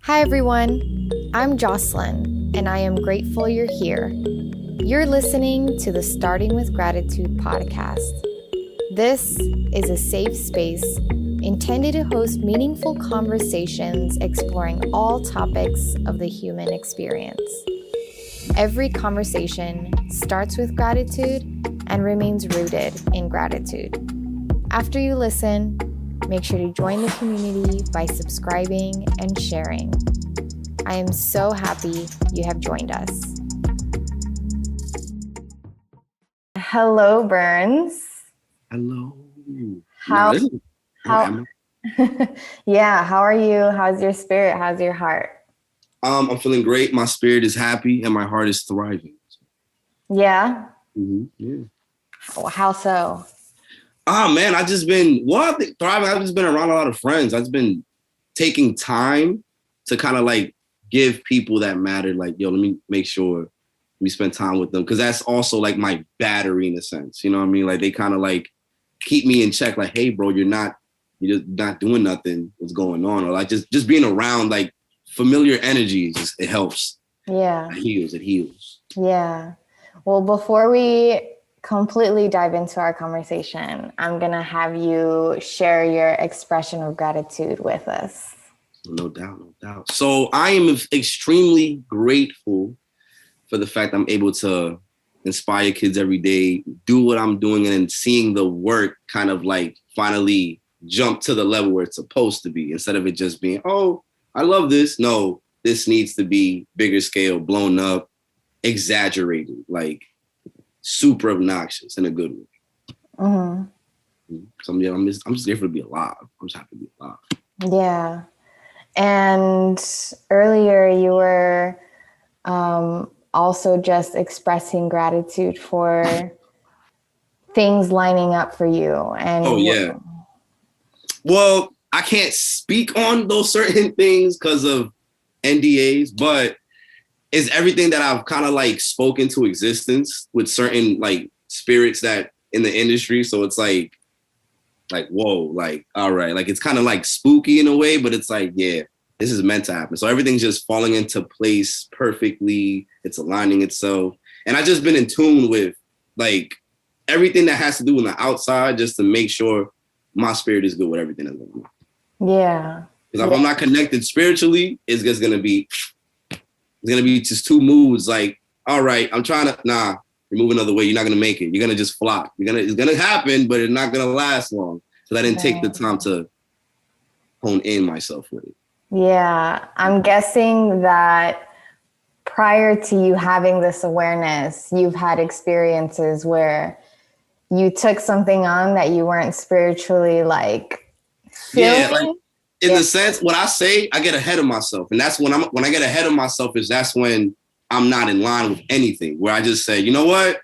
Hi everyone, I'm Jocelyn, and I am grateful you're here. You're listening to the Starting with Gratitude podcast. This is a safe space intended to host meaningful conversations exploring all topics of the human experience. Every conversation starts with gratitude and remains rooted in gratitude. After you listen, make sure to join the community by subscribing and sharing. I am so happy you have joined us. Hello, Bernz. Hello. How? How? Yeah, how are you? How's your spirit? How's your heart? I'm feeling great. My spirit is happy and my heart is thriving. Yeah? Yeah. How so? Man, I just been thriving. I've just been around a lot of friends. I've just been taking time to kind of like give people that matter. Like, yo, let me make sure we spend time with them. Cause that's also like my battery in a sense. You know what I mean? Like they kind of like keep me in check. Like, hey bro, you're just not doing nothing. What's going on? Or like just being around like familiar energies. It helps. Yeah. It heals. Yeah. Well, before we completely dive into our conversation, I'm going to have you share your expression of gratitude with us. No doubt. So I am extremely grateful for the fact I'm able to inspire kids every day, do what I'm doing, and seeing the work kind of like finally jump to the level where it's supposed to be, instead of it just being, oh, I love this. No, this needs to be bigger scale, blown up, exaggerated, like super obnoxious in a good way. Mm-hmm. So yeah, I'm just grateful to be alive. I'm just happy to be alive. Yeah. And earlier you were also just expressing gratitude for things lining up for you. And oh yeah. Well, I can't speak on those certain things because of NDAs, but it's everything that I've kind of like spoken to existence with certain like spirits that in the industry. So it's like, whoa, like, all right. Like, it's kind of like spooky in a way, but it's like, yeah, this is meant to happen. So everything's just falling into place perfectly. It's aligning itself. And I've just been in tune with like everything that has to do with the outside, just to make sure my spirit is good with everything that's going on. Yeah. Because if I'm not connected spiritually, it's just going to be just two moods. Like, all right, I'm trying to, you're moving another way. You're not going to make it. You're going to just flop. It's going to happen, but it's not going to last long. So I didn't take the time to hone in myself with it. Yeah. I'm guessing that prior to you having this awareness, you've had experiences where you took something on that you weren't spiritually like feeling. Yeah, like in the sense, what I say, I get ahead of myself. And that's when I get ahead of myself that's when I'm not in line with anything, where I just say, you know what,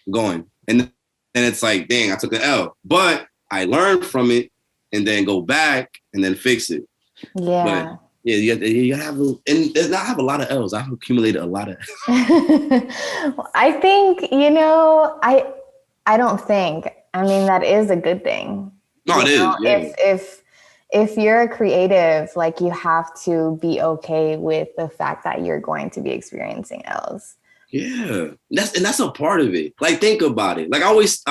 I'm going. And then it's like, dang, I took an L. But I learned from it and then go back and then fix it. Yeah. But yeah, you have, and I have a lot of L's. I've accumulated a lot of I think, I don't think, I mean, that is a good thing. No, it is. Yeah. If you're a creative, like you have to be okay with the fact that you're going to be experiencing L's. Yeah, that's a part of it. Like, think about it. Like, I always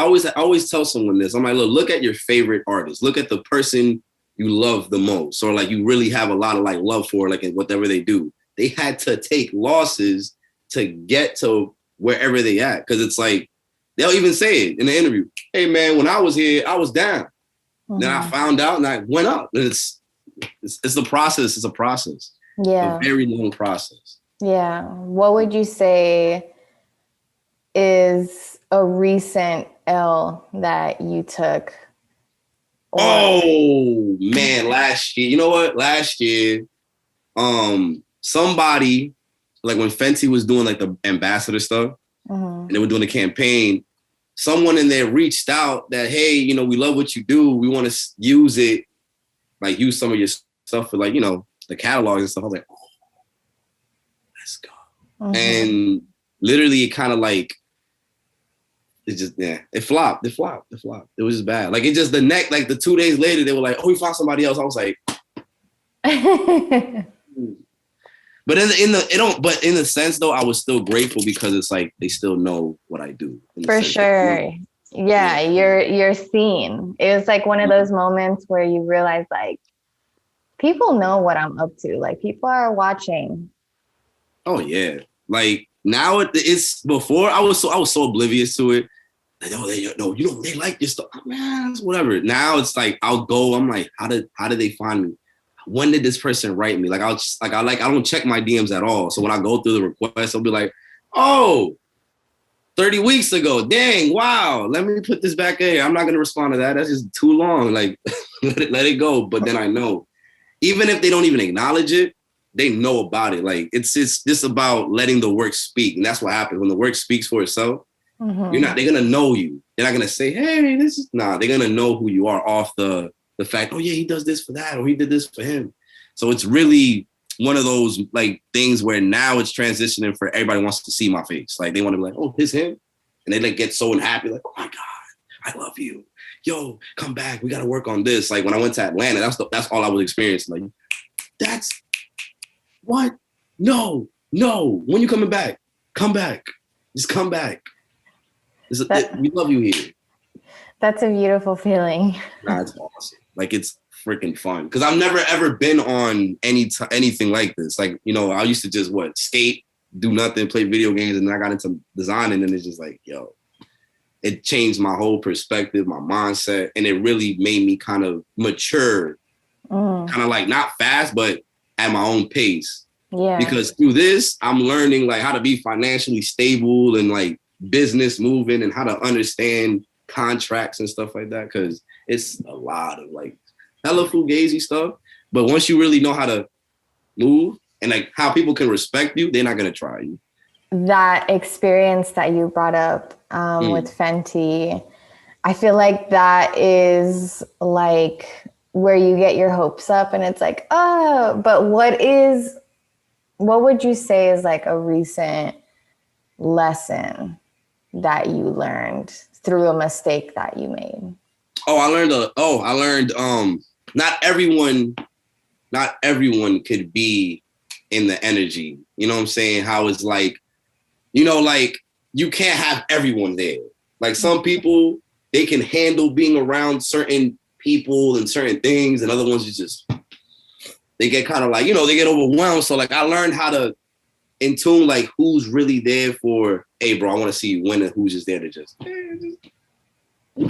tell someone this. I'm like, look at your favorite artist. Look at the person you love the most, or like you really have a lot of like love for, like in whatever they do. They had to take losses to get to wherever they at, because it's like they'll even say it in the interview. Hey man, when I was here, I was down. Mm-hmm. Then I found out and I went up. And it's the process. It's a process. Yeah, a very long process. Yeah. What would you say is a recent L that you took? Oh man, last year. You know what? Last year, somebody, like when Fenty was doing like the ambassador stuff, and they were doing the campaign, someone in there reached out that, hey, we love what you do. We want to use it, like use some of your stuff for like, the catalogs and stuff. I was like, oh, let's go. And literally it kind of like, it flopped. It was just bad. Like it just, the 2 days later, they were like, oh, we found somebody else. I was like, But in the sense though, I was still grateful because it's like they still know what I do. For sure. Yeah, you're seen. It was like one of those moments where you realize like people know what I'm up to. Like people are watching. Oh yeah. Like now it's before I was so oblivious to it. Like, oh, they like this stuff. Man, it's whatever. Now it's like I'll go. I'm like, how did they find me? When did this person write me? Like I don't check my DMs at all. So when I go through the request, I'll be like, oh, 30 weeks ago. Dang, wow. Let me put this back in. I'm not gonna respond to that. That's just too long. Like let it go. But then I know, even if they don't even acknowledge it, they know about it. Like it's just about letting the work speak. And that's what happens when the work speaks for itself. Mm-hmm. They're gonna know you. They're not gonna say, hey, they're gonna know who you are off the fact, oh yeah, he does this for that, or he did this for him. So it's really one of those like things where now it's transitioning for everybody wants to see my face. Like they want to be like, oh, it's him. And they like get so happy, like, oh my God, I love you. Yo, come back. We gotta work on this. Like when I went to Atlanta, that's all I was experiencing. Like, that's what? No. When you coming back? Come back. Just come back. We love you here. That's a beautiful feeling. Nah, it's awesome. Like it's freaking fun because I've never ever been on anything like this. Like I used to just skate, do nothing, play video games, and then I got into designing, and it's just like it changed my whole perspective, my mindset, and it really made me kind of mature, kind of like not fast, but at my own pace. Yeah. Because through this, I'm learning like how to be financially stable and like business moving and how to understand contracts and stuff like that. Because it's a lot of like hella fugazi stuff. But once you really know how to move and like how people can respect you, they're not going to try you. That experience that you brought up with Fenty, I feel like that is like where you get your hopes up and it's like, oh, but what would you say is like a recent lesson that you learned through a mistake that you made? I learned not everyone could be in the energy. You know what I'm saying? How it's like, like you can't have everyone there. Like some people, they can handle being around certain people and certain things, and other ones they get kind of like, they get overwhelmed. So like I learned how to in tune like who's really there for, hey bro, I want to see you win, and who's just there to just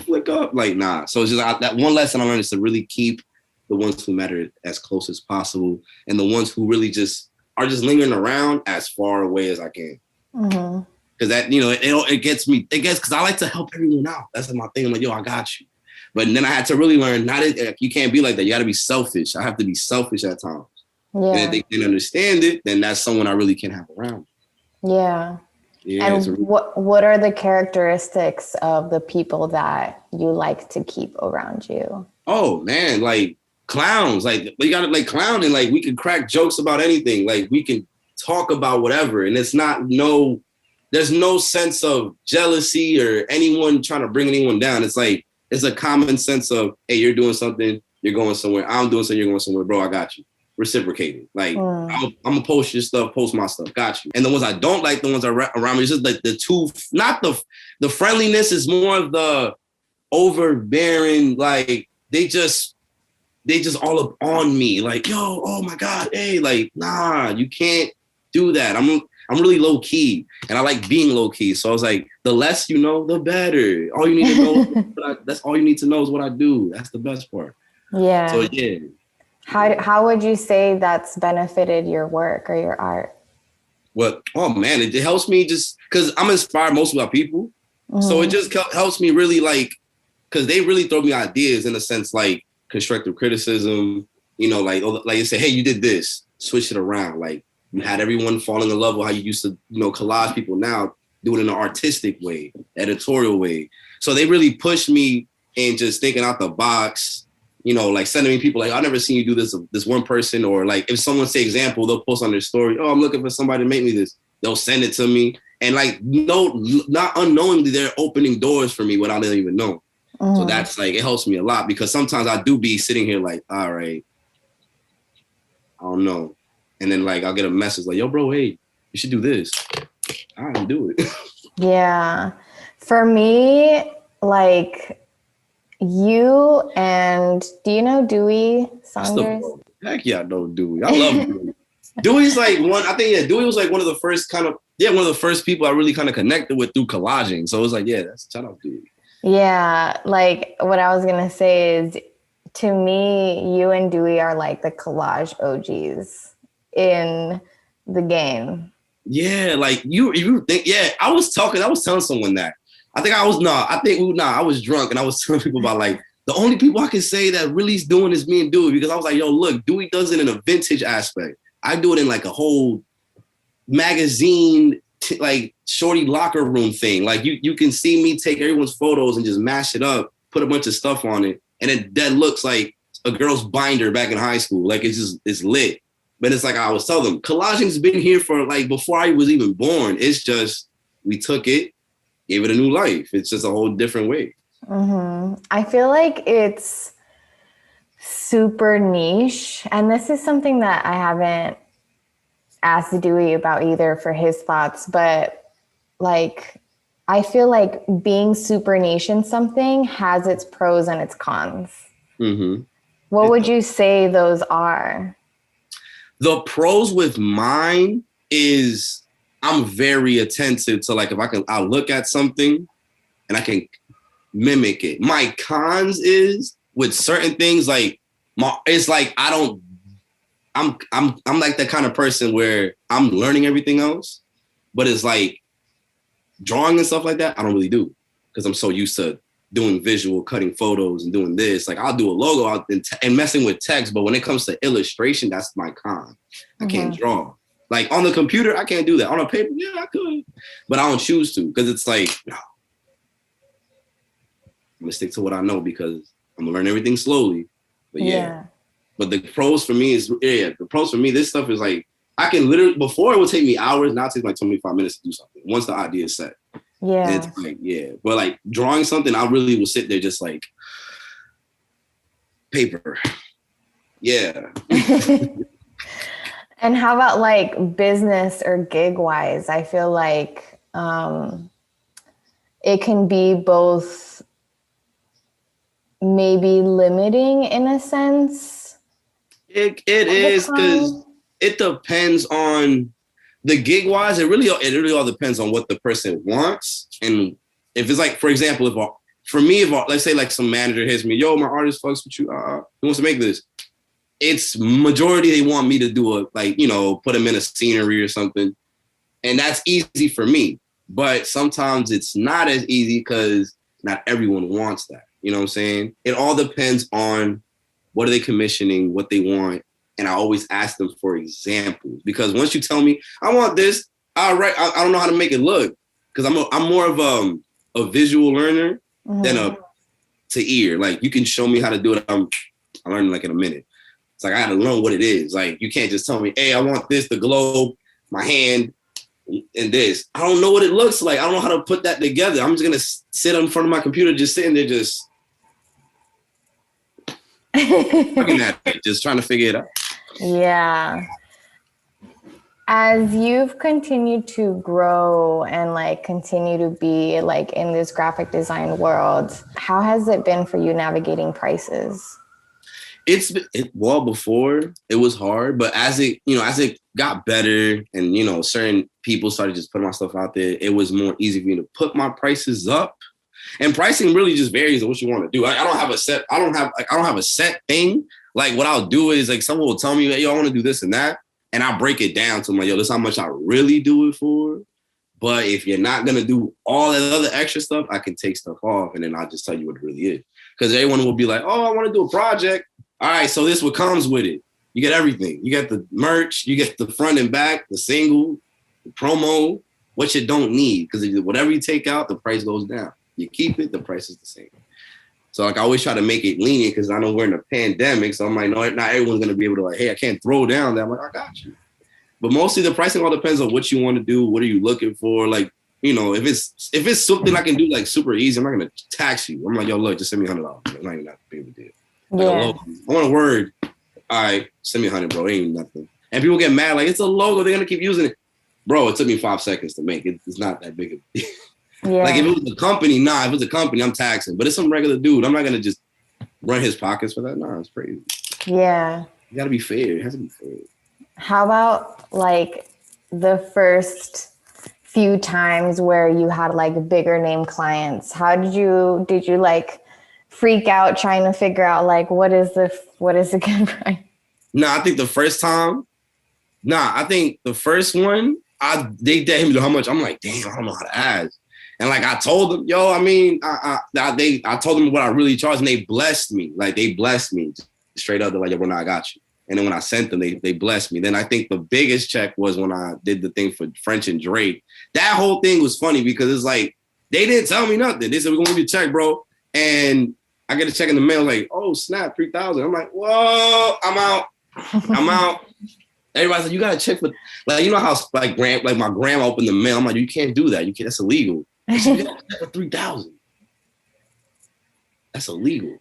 flick up. Like nah. So it's just that one lesson I learned is to really keep the ones who matter as close as possible, and the ones who really just are just lingering around as far away as I can. Mm-hmm. Because that, it gets me. It gets because I like to help everyone out. That's my thing. I'm like, yo, I got you. But then I had to really learn you can't be like that. You got to be selfish. I have to be selfish at times. Yeah. And if they can understand it, then that's someone I really can have around. Yeah. And what are the characteristics of the people that you like to keep around you? Oh man, like clowns. Like we got to like clown and like we can crack jokes about anything. Like we can talk about whatever, and it's there's no sense of jealousy or anyone trying to bring anyone down. It's like it's a common sense of, hey, you're doing something, you're going somewhere. I'm doing something, you're going somewhere, bro. I got you. Reciprocating. Like I'm gonna post your stuff, post my stuff. Got you. And the ones I don't like, the ones around me, it's just like not the friendliness is more of the overbearing. Like they just all up on me. Like, yo, oh my God, hey, like, nah, you can't do that. I'm really low key, and I like being low key. So I was like, the less you know, the better. All you need to know, that's all you need to know is what I do. That's the best part. Yeah. So yeah. How would you say that's benefited your work or your art? Well, oh man, it helps me just because I'm inspired mostly by people. Mm-hmm. So it just helps me really like, because they really throw me ideas in a sense like constructive criticism, like you say, hey, you did this, switch it around. Like you had everyone falling in love with how you used to, collage people. Now do it in an artistic way, editorial way. So they really push me in just thinking out the box. Like sending me people like, I've never seen you do this one person, or like if someone say example, they'll post on their story, oh, I'm looking for somebody to make me this. They'll send it to me. And like, not unknowingly, they're opening doors for me without even know. So that's like, it helps me a lot because sometimes I do be sitting here like, all right, I don't know. And then like I'll get a message like, yo, bro, hey, you should do this. I can do it. Yeah. For me, like you and do you know Dewey Saunders? Heck yeah, I know Dewey. I love Dewey. Dewey's like Dewey was like one of the first one of the first people I really kind of connected with through collaging. So it was like, yeah, that's shout out Dewey. Yeah, like what I was gonna say is, to me, you and Dewey are like the collage OGs in the game. Yeah, like you think, yeah, I was telling someone that. I was drunk and I was telling people about like the only people I can say that really is doing is me and Dewey, because I was like, yo, look, Dewey does it in a vintage aspect. I do it in like a whole magazine, like shorty locker room thing. Like you can see me take everyone's photos and just mash it up, put a bunch of stuff on it. And that looks like a girl's binder back in high school. Like it's lit. But it's like I always tell them, collaging's been here for like before I was even born. It's just we took it, gave it a new life. It's just a whole different way. Mm-hmm. I feel like it's super niche. And this is something that I haven't asked Dewey about either for his thoughts. But like, I feel like being super niche in something has its pros and its cons. Mm-hmm. What would you say those are? The pros with mine is I'm very attentive to like, I'll look at something and I can mimic it. My cons is with certain things, like it's like I'm like that kind of person where I'm learning everything else, but it's like drawing and stuff like that, I don't really do because I'm so used to doing visual, cutting photos and doing this. Like I'll do a logo out and messing with text, but when it comes to illustration, that's my con. I can't draw. Like on the computer, I can't do that. On a paper, yeah, I could, but I don't choose to because it's like, no. I'm gonna stick to what I know because I'm gonna learn everything slowly. But yeah. But the pros for me, this stuff is like, I can literally, before it would take me hours, now it takes like 25 minutes to do something once the idea is set. Yeah. And it's like, yeah. But like drawing something, I really will sit there just like paper. Yeah. And how about like business or gig wise? I feel like it can be both maybe limiting in a sense. It is because it depends on the gig wise. It really all depends on what the person wants. And if it's like, for example, let's say like some manager hits me, yo, my artist fucks with you. Who wants to make this? It's majority they want me to do put them in a scenery or something. And that's easy for me. But sometimes it's not as easy because not everyone wants that. You know what I'm saying? It all depends on what are they commissioning, what they want. And I always ask them for examples because once you tell me, I want this, I don't know how to make it look because I'm more of a visual learner than a to ear. Like you can show me how to do it. I'm learning like in a minute. It's like I had to learn what it is. Like you can't just tell me, hey, I want this, the globe, my hand, and this. I don't know what it looks like. I don't know how to put that together. I'm just gonna sit in front of my computer, just sitting there, just looking at it, just trying to figure it out. Yeah. As you've continued to grow and like continue to be like in this graphic design world, how has it been for you navigating prices? Before it was hard, but as it got better and, certain people started just putting my stuff out there, it was more easy for me to put my prices up. And pricing really just varies on what you want to do. I don't have a set thing. Like what I'll do is like someone will tell me, yo, I want to do this and that. And I'll break it down to like, yo, this is how much I really do it for. But if you're not going to do all that other extra stuff, I can take stuff off and then I'll just tell you what it really is. Because everyone will be like, oh, I want to do a project. All right, so this what comes with it. You get everything. You get the merch, you get the front and back, the single, the promo, what you don't need. Because whatever you take out, the price goes down. You keep it, the price is the same. So like I always try to make it lenient because I know we're in a pandemic. So I'm like, no, not everyone's gonna be able to like, hey, I can't throw down that. I'm like, I got you. But mostly the pricing all depends on what you want to do. What are you looking for? Like, if it's something I can do like super easy, I'm not gonna tax you. I'm like, yo, look, just send me $100. I'm not even that big of a deal. Like, I want a word. All right, send me $100, bro. It ain't nothing. And people get mad, like, it's a logo, they're gonna keep using it. Bro, it took me 5 seconds to make it. It's not that big of a Yeah. Like, if it was a company, if it's a company, I'm taxing. But it's some regular dude. I'm not gonna just run his pockets for that. Nah, it's crazy. Yeah. You gotta be fair. It has to be fair. How about like the first few times where you had like bigger name clients? How did you like freak out trying to figure out like what is a good price? I think the first one, they hit me how much. I'm like, damn, I don't know how to ask. And like I told them, yo, I mean, I told them what I really charged, and they blessed me. Like they blessed me straight up. They're like, yo, bro, I got you. And then when I sent them, they blessed me. Then I think the biggest check was when I did the thing for French and Drake. That whole thing was funny because it's like, they didn't tell me nothing. They said, we're going to give you a check, bro. And I get a check in the mail like, oh, snap, 3,000. I'm like, whoa, I'm out. Everybody's like, you got to check for, like, you know how like my grandma opened the mail. I'm like, you can't do that. You can't, that's illegal. I said, you got to check for 3,000. That's illegal.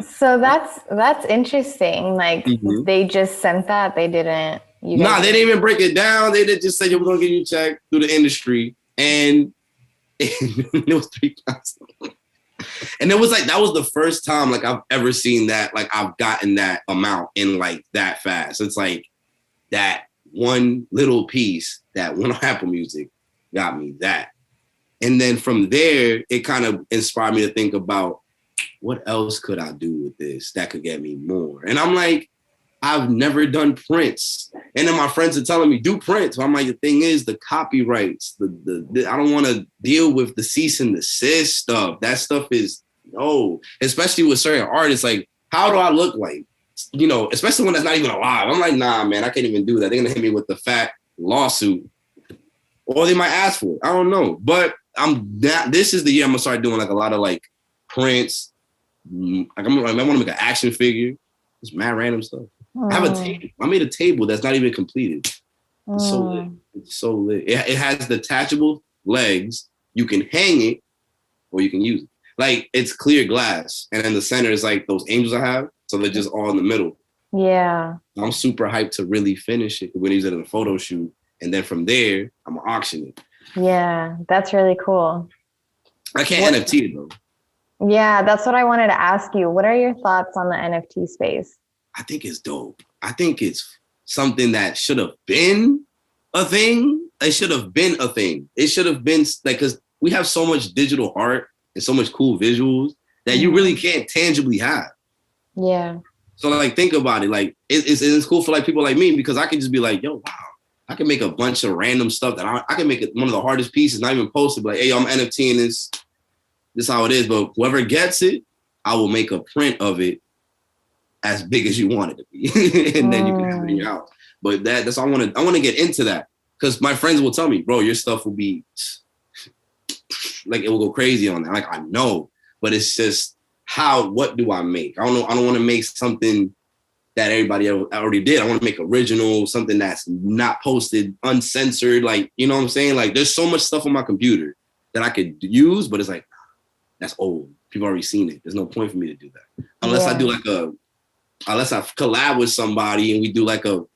So that's interesting. Like they just sent that. They didn't. They didn't even break it down. They did just say, we're gonna give you a check through the industry, and it was 3,000. And it was like that was the first time like I've ever seen that. Like I've gotten that amount in like that fast. It's like that one little piece that went on Apple Music got me that, and then from there it kind of inspired me to think about, what else could I do with this that could get me more? And I'm like, I've never done prints. And then my friends are telling me, do prints. So I'm like, the thing is, the copyrights, the I don't want to deal with the cease and desist stuff. That stuff is, no, especially with certain artists. Like, how do I look like? You know, especially when that's not even alive. I'm like, nah, man, I can't even do that. They're going to hit me with the fat lawsuit. Or they might ask for it. I don't know. But this is the year I'm going to start doing like a lot of like prints. Like I want to make an action figure. It's mad random stuff. I have a table. I made a table that's not even completed. It's so lit. It's so lit. It has detachable legs. You can hang it or you can use it. Like it's clear glass. And in the center is like those angels I have. So they're just all in the middle. Yeah. I'm super hyped to really finish it. We're gonna use it in a photo shoot. And then from there, I'm gonna auction it. Yeah, that's really cool. I can't NFT it though. Yeah, that's what I wanted to ask you. What are your thoughts on the NFT space? I think it's dope. I think it's something that should have been a thing. It should have been a thing. It should have been like, because we have so much digital art and so much cool visuals that you really can't tangibly have. Yeah. So like, think about it. Like it's cool for like people like me because I can just be like, yo, wow, I can make a bunch of random stuff that I can make it one of the hardest pieces, not even posted, but like, hey, yo, I'm NFTing this. This is how it is, but whoever gets it, I will make a print of it as big as you want it to be, and then you can have it in your house. But that's all I want to get into that because my friends will tell me, bro, your stuff will be like it will go crazy on that. Like I know, but it's just what do I make? I don't know. I don't want to make something that everybody already did. I want to make original, something that's not posted, uncensored. Like you know what I'm saying? Like there's so much stuff on my computer that I could use, but it's like. That's old. People already seen it. There's no point for me to do that. Unless I do like unless I collab with somebody and we do like a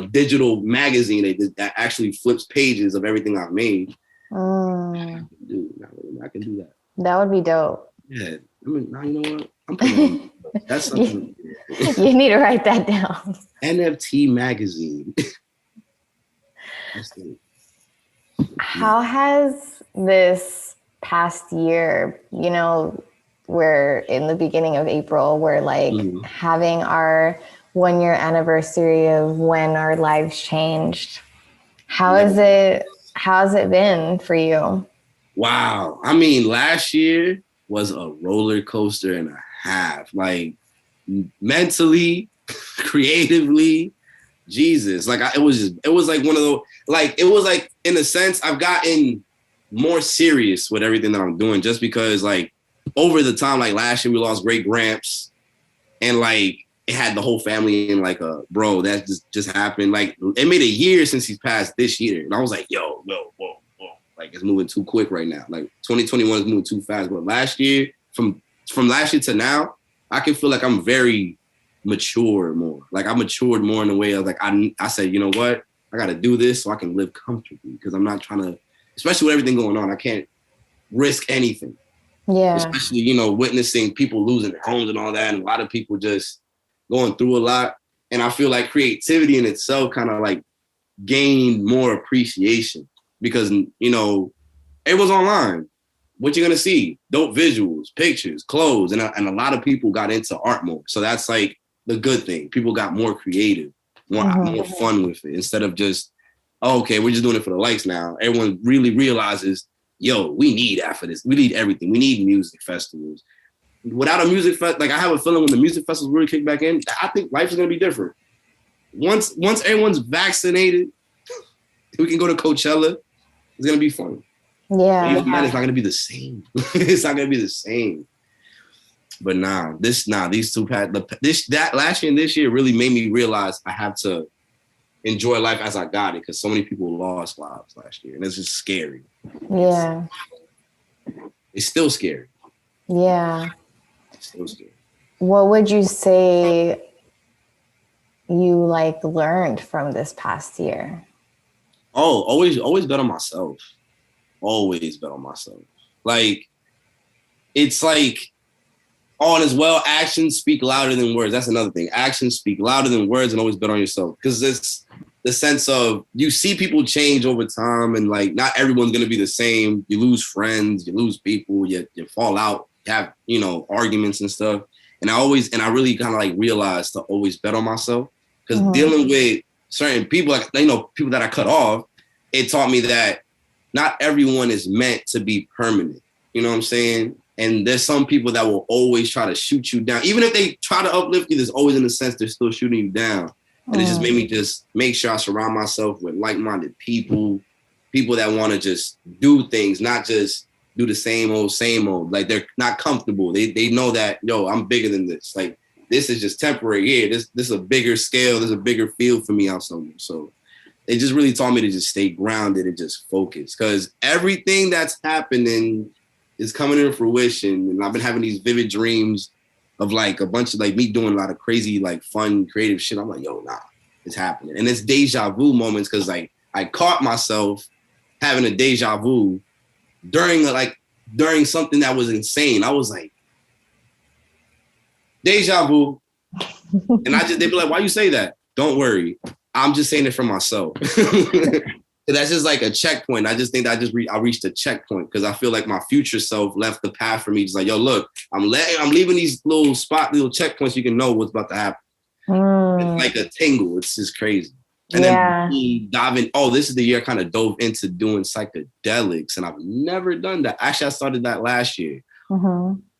digital magazine that actually flips pages of everything I've made. I can do that. That would be dope. Yeah. I mean, now you know what? I'm putting that's something. You need to write that down. NFT magazine. That's it. How has this past year, you know, we're in the beginning of April, we're like having our 1 year anniversary of when our lives changed. How's it been for you? Wow. I mean, last year was a roller coaster and a half, like mentally, creatively, Jesus. Like it was like one of those, like, it was like, in a sense, I've gotten more serious with everything that I'm doing just because like over the time, like last year we lost great gramps and like it had the whole family in like bro, that just happened. Like it made a year since he's passed this year. And I was like, yo, whoa. Like it's moving too quick right now. Like 2021 is moving too fast. But last year, from last year to now, I can feel like I'm very mature more. Like I matured more in a way of like, I said, you know what? I got to do this so I can live comfortably because I'm not trying to, especially with everything going on, I can't risk anything. Yeah. Especially, you know, witnessing people losing their homes and all that. And a lot of people just going through a lot. And I feel like creativity in itself kind of like gained more appreciation because, you know, everyone's online. What you're going to see? Dope visuals, pictures, clothes. And a lot of people got into art more. So that's like the good thing. People got more creative, more fun with it instead of just, oh, okay, we're just doing it for the likes now. Everyone really realizes, yo, we need that for this. We need everything. We need music festivals. Without a music fest, like I have a feeling when the music festivals really kick back in, I think life is going to be different. Once everyone's vaccinated, we can go to Coachella. It's going to be fun. Yeah. Even then, it's not going to be the same. It's not going to be the same. But these two that last year and this year really made me realize I have to enjoy life as I got it because so many people lost lives last year and it's just scary. Yeah. It's still scary. Yeah. It's still scary. What would you say you like learned from this past year? Oh, always bet on myself. Always bet on myself. Like, it's like, and as well, actions speak louder than words. That's another thing. Actions speak louder than words and always bet on yourself. Because it's the sense of you see people change over time and like not everyone's going to be the same. You lose friends, you lose people, you fall out, you have, you know, arguments and stuff. And I really kind of like realized to always bet on myself because dealing with certain people, like, you know, people that I cut off, it taught me that not everyone is meant to be permanent. You know what I'm saying? And there's some people that will always try to shoot you down. Even if they try to uplift you, there's always in a sense they're still shooting you down. And it just made me just make sure I surround myself with like-minded people that want to just do things, not just do the same old. Like they're not comfortable. They know that, yo, I'm bigger than this. Like this is just temporary. Yeah, this is a bigger scale. There's a bigger field for me out somewhere. So it just really taught me to just stay grounded and just focus because everything that's happening is coming into fruition. And I've been having these vivid dreams of like a bunch of like me doing a lot of crazy, like fun, creative shit. I'm like, yo, nah, it's happening. And it's deja vu moments because like I caught myself having a deja vu during something that was insane. I was like, deja vu. And they'd be like, why you say that? Don't worry. I'm just saying it for myself. That's just like a checkpoint. I just think that I reached a checkpoint because I feel like my future self left the path for me. Just like, yo, look, I'm leaving these little checkpoints. You can know what's about to happen. It's like a tingle. It's just crazy. And then me diving. Oh, this is the year I kind of dove into doing psychedelics, and I've never done that. Actually, I started that last year.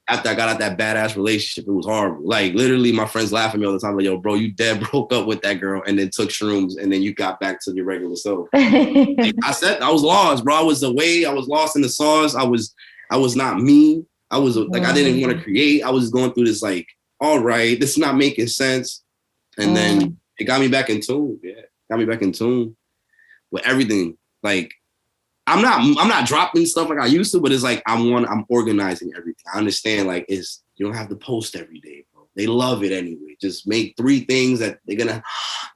After I got out that badass relationship, it was horrible. Like literally, my friends laugh at me all the time. Like, yo, bro, you dead broke up with that girl, and then took shrooms, and then you got back to your regular self. Like, I said, I was lost, bro. I was away. I was lost in the sauce. I was not me. I was like, I didn't want to create. I was just going through this, like, all right, this is not making sense. And then it got me back in tune. Yeah, got me back in tune with everything. Like, I'm not dropping stuff like I used to, but it's like I'm organizing everything. I understand like you don't have to post every day, bro. They love it anyway. Just make 3 things that they're gonna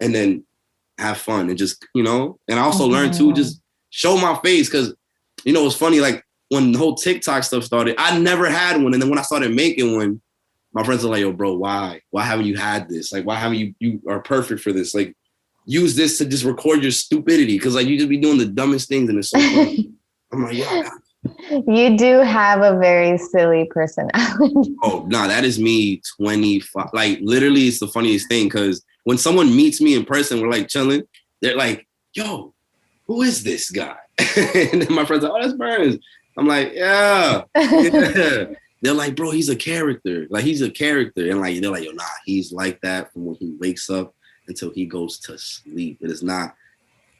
and then have fun and just, you know, and I also learned to just show my face because, you know, it's funny, like when the whole TikTok stuff started, I never had one. And then when I started making one, my friends are like, yo, bro, why haven't you had this? Like, why haven't you are perfect for this? Like, use this to just record your stupidity because like you just be doing the dumbest things and it's so funny. I'm like, yeah. You do have a very silly personality. Oh, no, that is me 25. Like literally it's the funniest thing because when someone meets me in person, we're like chilling, they're like, yo, who is this guy? And then my friends are like, oh, that's Bernz. I'm like, yeah. They're like, bro, he's a character. Like he's a character. And like they're like, yo, nah, he's like that from when he wakes up until he goes to sleep. It is not.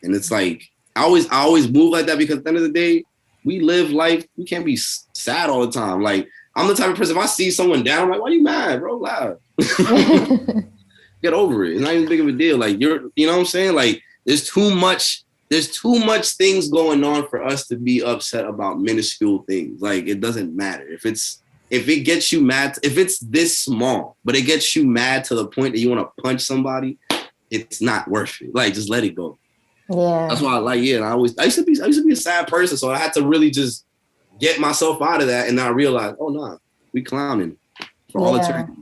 And it's like, I always move like that because at the end of the day, we live life. We can't be sad all the time. Like, I'm the type of person, if I see someone down, I'm like, why are you mad, bro? Laugh. Get over it. It's not even big of a deal. Like, you know what I'm saying? Like, there's too much things going on for us to be upset about minuscule things. Like, it doesn't matter. If it's if it gets you mad, if it's this small, but it gets you mad to the point that you want to punch somebody, it's not worth it. Like, just let it go. Yeah. That's why I used to be a sad person. So I had to really just get myself out of that. And I realized, oh no, we clowning for all eternity.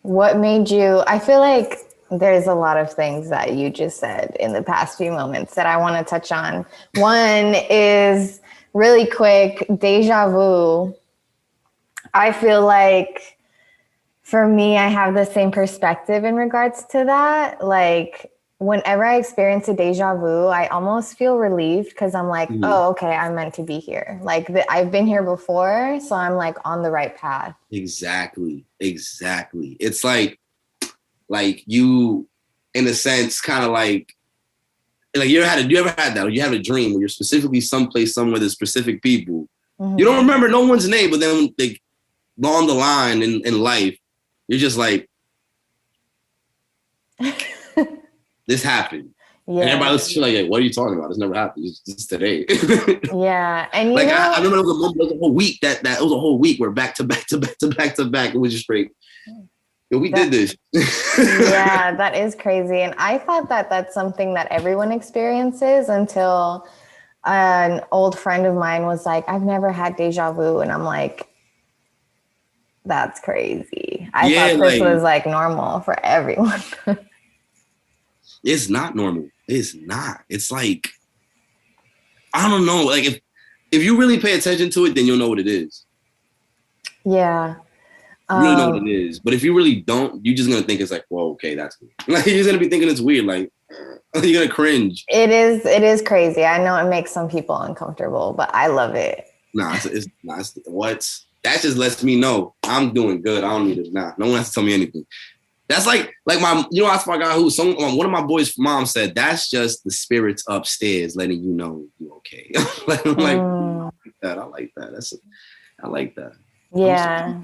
What made you, I feel like there's a lot of things that you just said in the past few moments that I want to touch on. One is really quick, deja vu. I feel like for me, I have the same perspective in regards to that. Like, whenever I experience a deja vu, I almost feel relieved because I'm like, oh, okay, I'm meant to be here. Like, I've been here before, so I'm like on the right path. Exactly. It's like you, in a sense, kind of like you ever had that? Or you have a dream where you're specifically someplace, somewhere, there's specific people. Mm-hmm. You don't remember no one's name, but then they along the line in life, you're just like, this happened. Yeah. And everybody looks at you like, hey, what are you talking about? This never happened. It's today. Yeah. And like, I remember it was a whole week that it was a whole week where back to back. It was just straight. We did this. Yeah, that is crazy. And I thought that that's something that everyone experiences until an old friend of mine was like, I've never had deja vu. And I'm like, that's crazy. I thought this was like normal for everyone. It's not normal. It's not. It's like, I don't know. Like if you really pay attention to it, then you'll know what it is. Yeah. You really know what it is. But if you really don't, you're just gonna think it's like, whoa, okay, that's weird. Like, you're just gonna be thinking it's weird. Like, you're gonna cringe. It is crazy. I know it makes some people uncomfortable, but I love it. Nah, it's what? That just lets me know I'm doing good. I don't need it. Nah, no one has to tell me anything. That's like my, that's my guy one of my boys' mom said, that's just the spirits upstairs letting you know you're okay. I'm like, I like that. I like that. Yeah.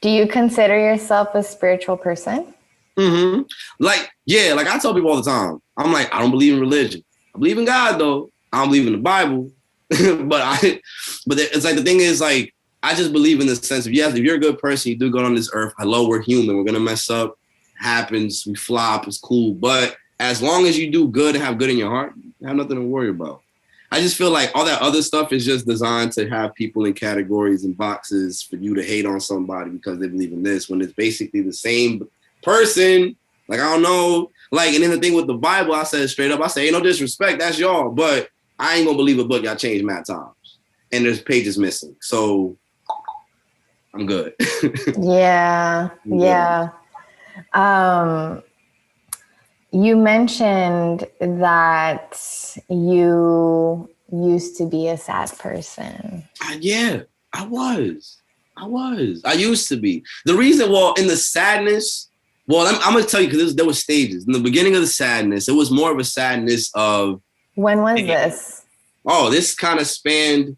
Do you consider yourself a spiritual person? Mm-hmm. Like I tell people all the time, I'm like, I don't believe in religion. I believe in God though. I don't believe in the Bible. but it's like, the thing is, like, I just believe in the sense of, yes, if you're a good person, you do go on this earth. Hello, we're human. We're going to mess up. Happens. We flop. It's cool. But as long as you do good and have good in your heart, you have nothing to worry about. I just feel like all that other stuff is just designed to have people in categories and boxes for you to hate on somebody because they believe in this, when it's basically the same person. Like, I don't know. Like, and then the thing with the Bible, I said straight up, I say, ain't no disrespect. That's y'all. But I ain't going to believe a book y'all changed mad times. And there's pages missing. So I'm good. Yeah. You mentioned that you used to be a sad person. Yeah, I was. I used to be. The reason, in the sadness, I'm going to tell you, because there were stages. In the beginning of the sadness, it was more of a sadness of... When was this? Oh, this kind of spanned...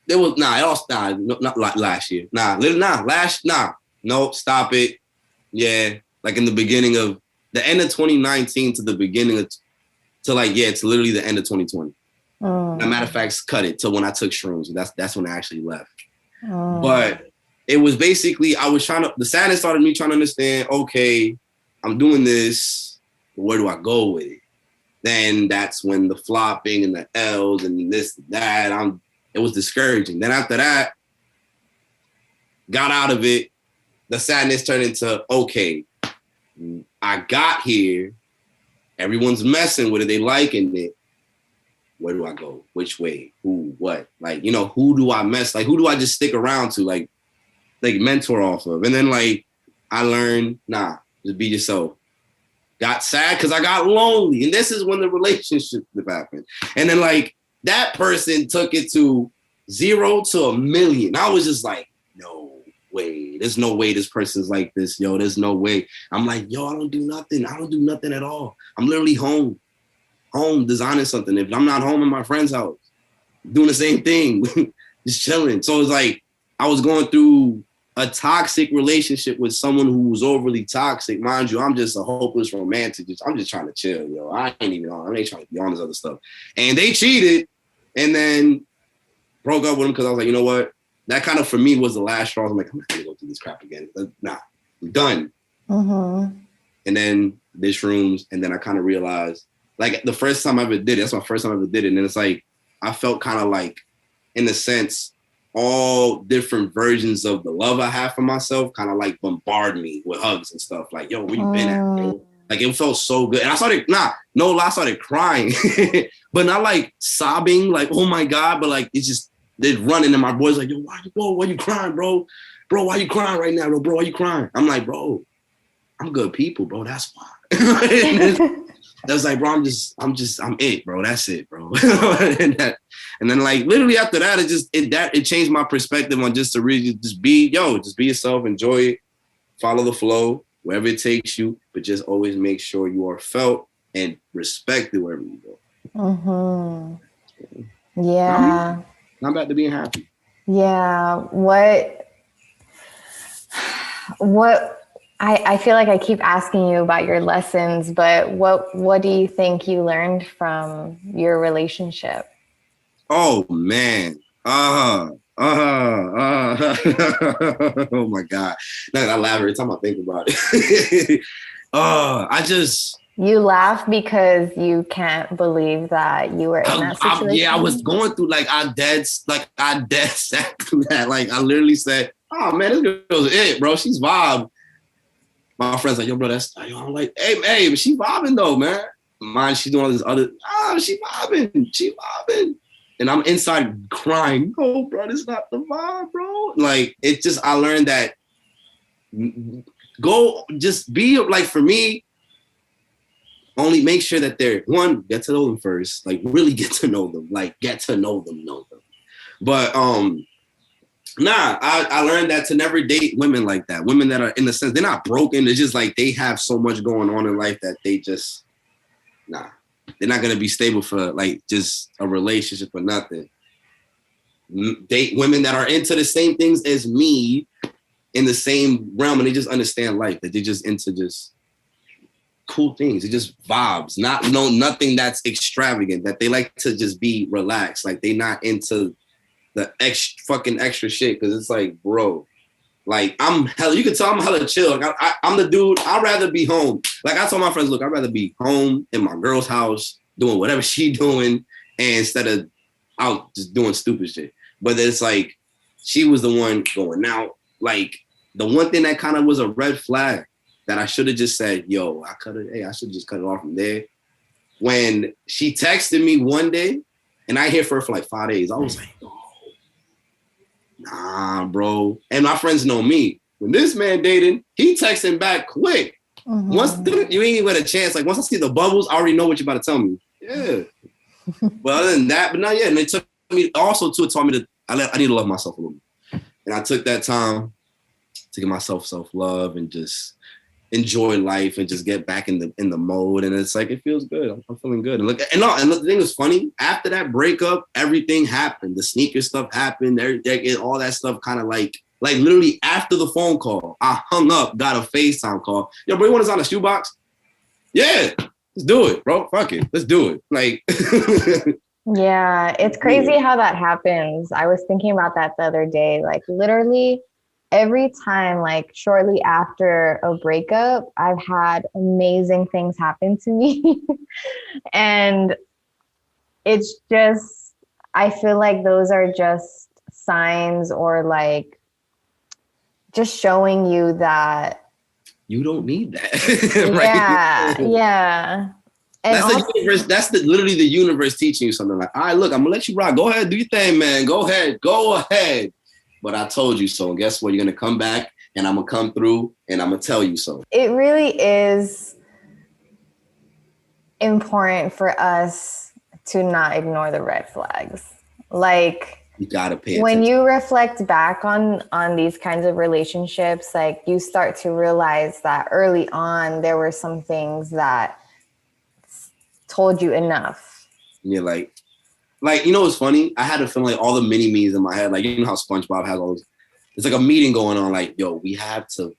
It was not like last year. No, stop it. Yeah, like in the beginning of the end of 2019 to the beginning of it's literally the end of 2020. As a matter of fact, cut it till when I took shrooms. That's when I actually left. But it was basically, the sadness started me trying to understand, okay, I'm doing this, where do I go with it? Then that's when the flopping and the L's and this, that, it was discouraging. Then after that, got out of it. The sadness turned into, okay, I got here. Everyone's messing with it. They liking it. Where do I go? Which way? Who? What? Like, who do I mess? Like, who do I just stick around to? Like mentor off of? And then, like, I learned, just be yourself. Got sad because I got lonely. And this is when the relationship happened. And then, like, that person took it to 0 to 1,000,000. I was just like, no way. There's no way this person's like this, yo. There's no way. I'm like, yo, I don't do nothing. I don't do nothing at all. I'm literally home designing something. If I'm not home in my friend's house, doing the same thing, just chilling. So it's like I was going through a toxic relationship with someone who was overly toxic. Mind you, I'm just a hopeless romantic. I'm just trying to chill, yo. I ain't trying to be on this other stuff. And they cheated and then broke up with him because I was like, you know what? that kind of for me was the last straw. I'm like, I'm not gonna go through this crap again. Nah, I'm done. Mm-hmm. And then this rooms, and then I kind of realized, like the first time I ever did it, that's my first time I ever did it. And then it's like, I felt kind of like, in a sense, all different versions of the love I have for myself kind of like bombard me with hugs and stuff. Like, yo, where you been at, bro? Like, it felt so good. And I started, I started crying, but not like sobbing, like, oh my God, but like, it's just, they're running and my boy's like, yo, why you crying, bro? Bro, why you crying right now, bro? Why you crying? I'm like, bro, I'm good people, bro. That's why. That's like, bro, I'm it, bro. That's it, bro. and then like literally after that, it changed my perspective on just to really just be yourself, enjoy it, follow the flow, wherever it takes you, but just always make sure you are felt and respected wherever you go. Mm-hmm. Yeah. I'm back to being happy. Yeah. What I feel like I keep asking you about your lessons, but what do you think you learned from your relationship? Oh man. Oh my God. I laugh every time I think about it. You laugh because you can't believe that you were in that situation. I was going through I dead sat through that. Like I literally said, oh man, this girl's it, bro. She's vibe. My friend's like, yo, bro, I'm like, hey, but she vibing though, man. Mine, she's doing all this other, she vibing. And I'm inside crying. Oh, bro, this is not the vibe, bro. Like, it's just, I learned that just be, like, for me, only make sure that they're, one, get to know them first. Like, really get to know them. Like, get to know them. But, I learned that to never date women like that. Women that are, in the sense, they're not broken. It's just like they have so much going on in life that they just, they're not going to be stable for like just a relationship or nothing. Date women that are into the same things as me in the same realm, and they just understand life. That they're just into just cool things. It just vibes, nothing that's extravagant. That they like to just be relaxed. Like they not into the extra shit, because it's like, bro, like you can tell I'm hella chill. Like I'm the dude, I'd rather be home. Like I told my friends, look, I'd rather be home in my girl's house doing whatever she doing, and instead of out just doing stupid shit. But it's like, she was the one going out. Like the one thing that kind of was a red flag that I should have just said, yo, I should just cut it off from there. When she texted me one day and I hear for her for like 5 days, I was like, oh, nah, bro. And my friends know me. When this man dating, he texting back quick. Mm-hmm. Once you ain't even got a chance. Like once I see the bubbles, I already know what you're about to tell me. Yeah. But other than that, but not yet. And it took me also to taught me that I need to love myself a little bit. And I took that time to give myself self-love and just enjoy life and just get back in the mode. And it's like, it feels good. I'm feeling good. And look, the thing is funny. After that breakup, everything happened. The sneaker stuff happened. All that stuff kind of like literally after the phone call, I hung up, got a FaceTime call. Yo, bro, you want us on a shoebox? Yeah, let's do it, bro. Fuck it. Let's do it. Like, yeah, it's crazy how that happens. I was thinking about that the other day. Like literally every time, like shortly after a breakup, I've had amazing things happen to me. And it's just, I feel like those are just signs, or like just showing you that you don't need that. Right? Yeah. And that's the universe. That's literally the universe teaching you something. Like, all right, look, I'm gonna let you rock. Go ahead, do your thing, man. Go ahead. But I told you so. And guess what? You're going to come back and I'm going to come through and I'm going to tell you so. It really is important for us to not ignore the red flags. Like, you got to pay attention. When you reflect back on these kinds of relationships, like you start to realize that early on, there were some things that told you enough. Yeah, like, you know what's funny? I had a feeling like all the mini-me's in my head, like, you know how SpongeBob has all those, it's like a meeting going on, like, yo, we got to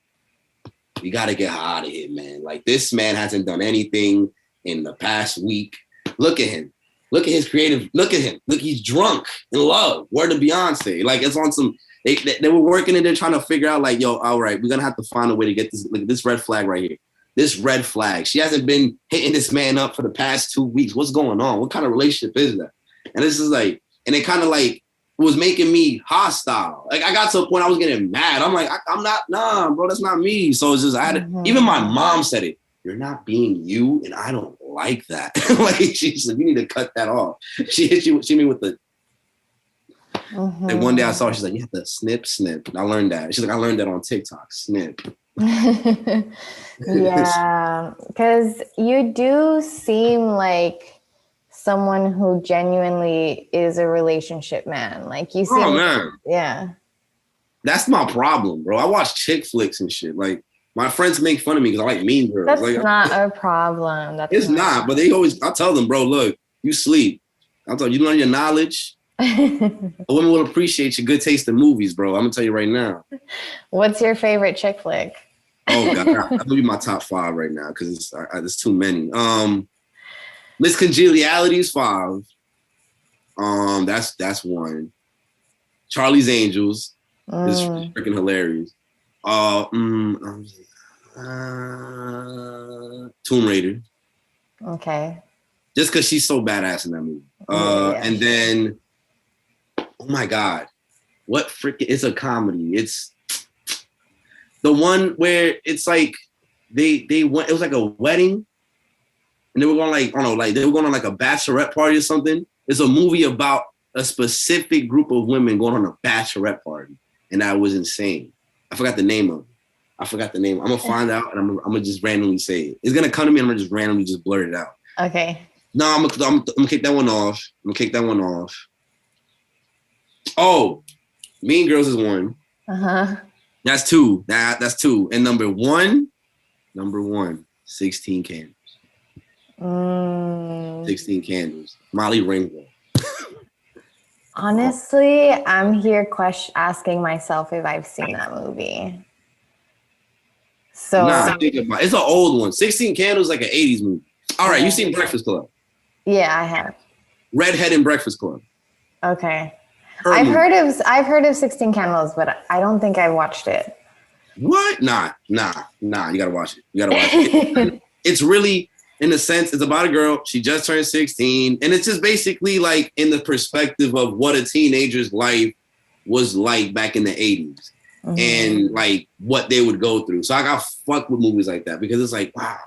get out of here, man. Like, this man hasn't done anything in the past week. Look at him. Look at his creative, look at him. Look, he's drunk in love. Word to Beyonce. Like, it's on some, They were working and they're trying to figure out like, yo, all right, we're gonna have to find a way to get this. Look at this red flag right here. This red flag. She hasn't been hitting this man up for the past 2 weeks. What's going on? What kind of relationship is that? And this is like, and it kind of like was making me hostile. Like I got to a point I was getting mad. I'm like, I'm not, nah, bro, that's not me. So it's just, I had to, even my mom said it. You're not being you, and I don't like that. Like she said, you need to cut that off. She hit me with the. And one day I saw her, she's like, you have to snip. And I learned that. She's like, I learned that on TikTok. Snip. Yeah, because you do seem like someone who genuinely is a relationship man. Like you seem, man. Yeah. That's my problem, bro. I watch chick flicks and shit. Like my friends make fun of me because I like Mean Girls. That's like, not a problem. It's not, but they always, I tell them, bro, look, you sleep. I'll tell you, you learn your knowledge. A woman will appreciate your good taste in movies, bro. I'm gonna tell you right now. What's your favorite chick flick? Oh God, I'll give you my top 5 right now because there's too many. Miss Congeniality's 5. That's 1. Charlie's Angels is freaking hilarious. Tomb Raider. Okay. Just because she's so badass in that movie. And then, oh my God, what freaking? It's a comedy. It's the one where it's like they went. It was like a wedding, and they were going like, I don't know, like they were going on like a bachelorette party or something. It's a movie about a specific group of women going on a bachelorette party, and that was insane. I forgot the name of it. I'm gonna find out, and I'm gonna just randomly say it. It's gonna come to me, and I'm gonna just randomly just blurt it out. Okay. No, I'm gonna kick that one off. Oh, Mean Girls is 1. That's 2. That's 2. And number one, 16 Candles. 16 Candles. Molly Ringwald. Honestly, I'm here asking myself if I've seen that movie. So nah, think about it. It's an old one. 16 Candles like an 80s movie. All right, you seen Breakfast Club? Yeah, I have. Redhead in Breakfast Club. Okay. I've heard of 16 Candles, but I don't think I watched it. What? Nah. You gotta watch it. It's really, in a sense, it's about a girl. She just turned 16. And it's just basically like in the perspective of what a teenager's life was like back in the 80s. And like what they would go through. So I got fucked with movies like that because it's like, wow.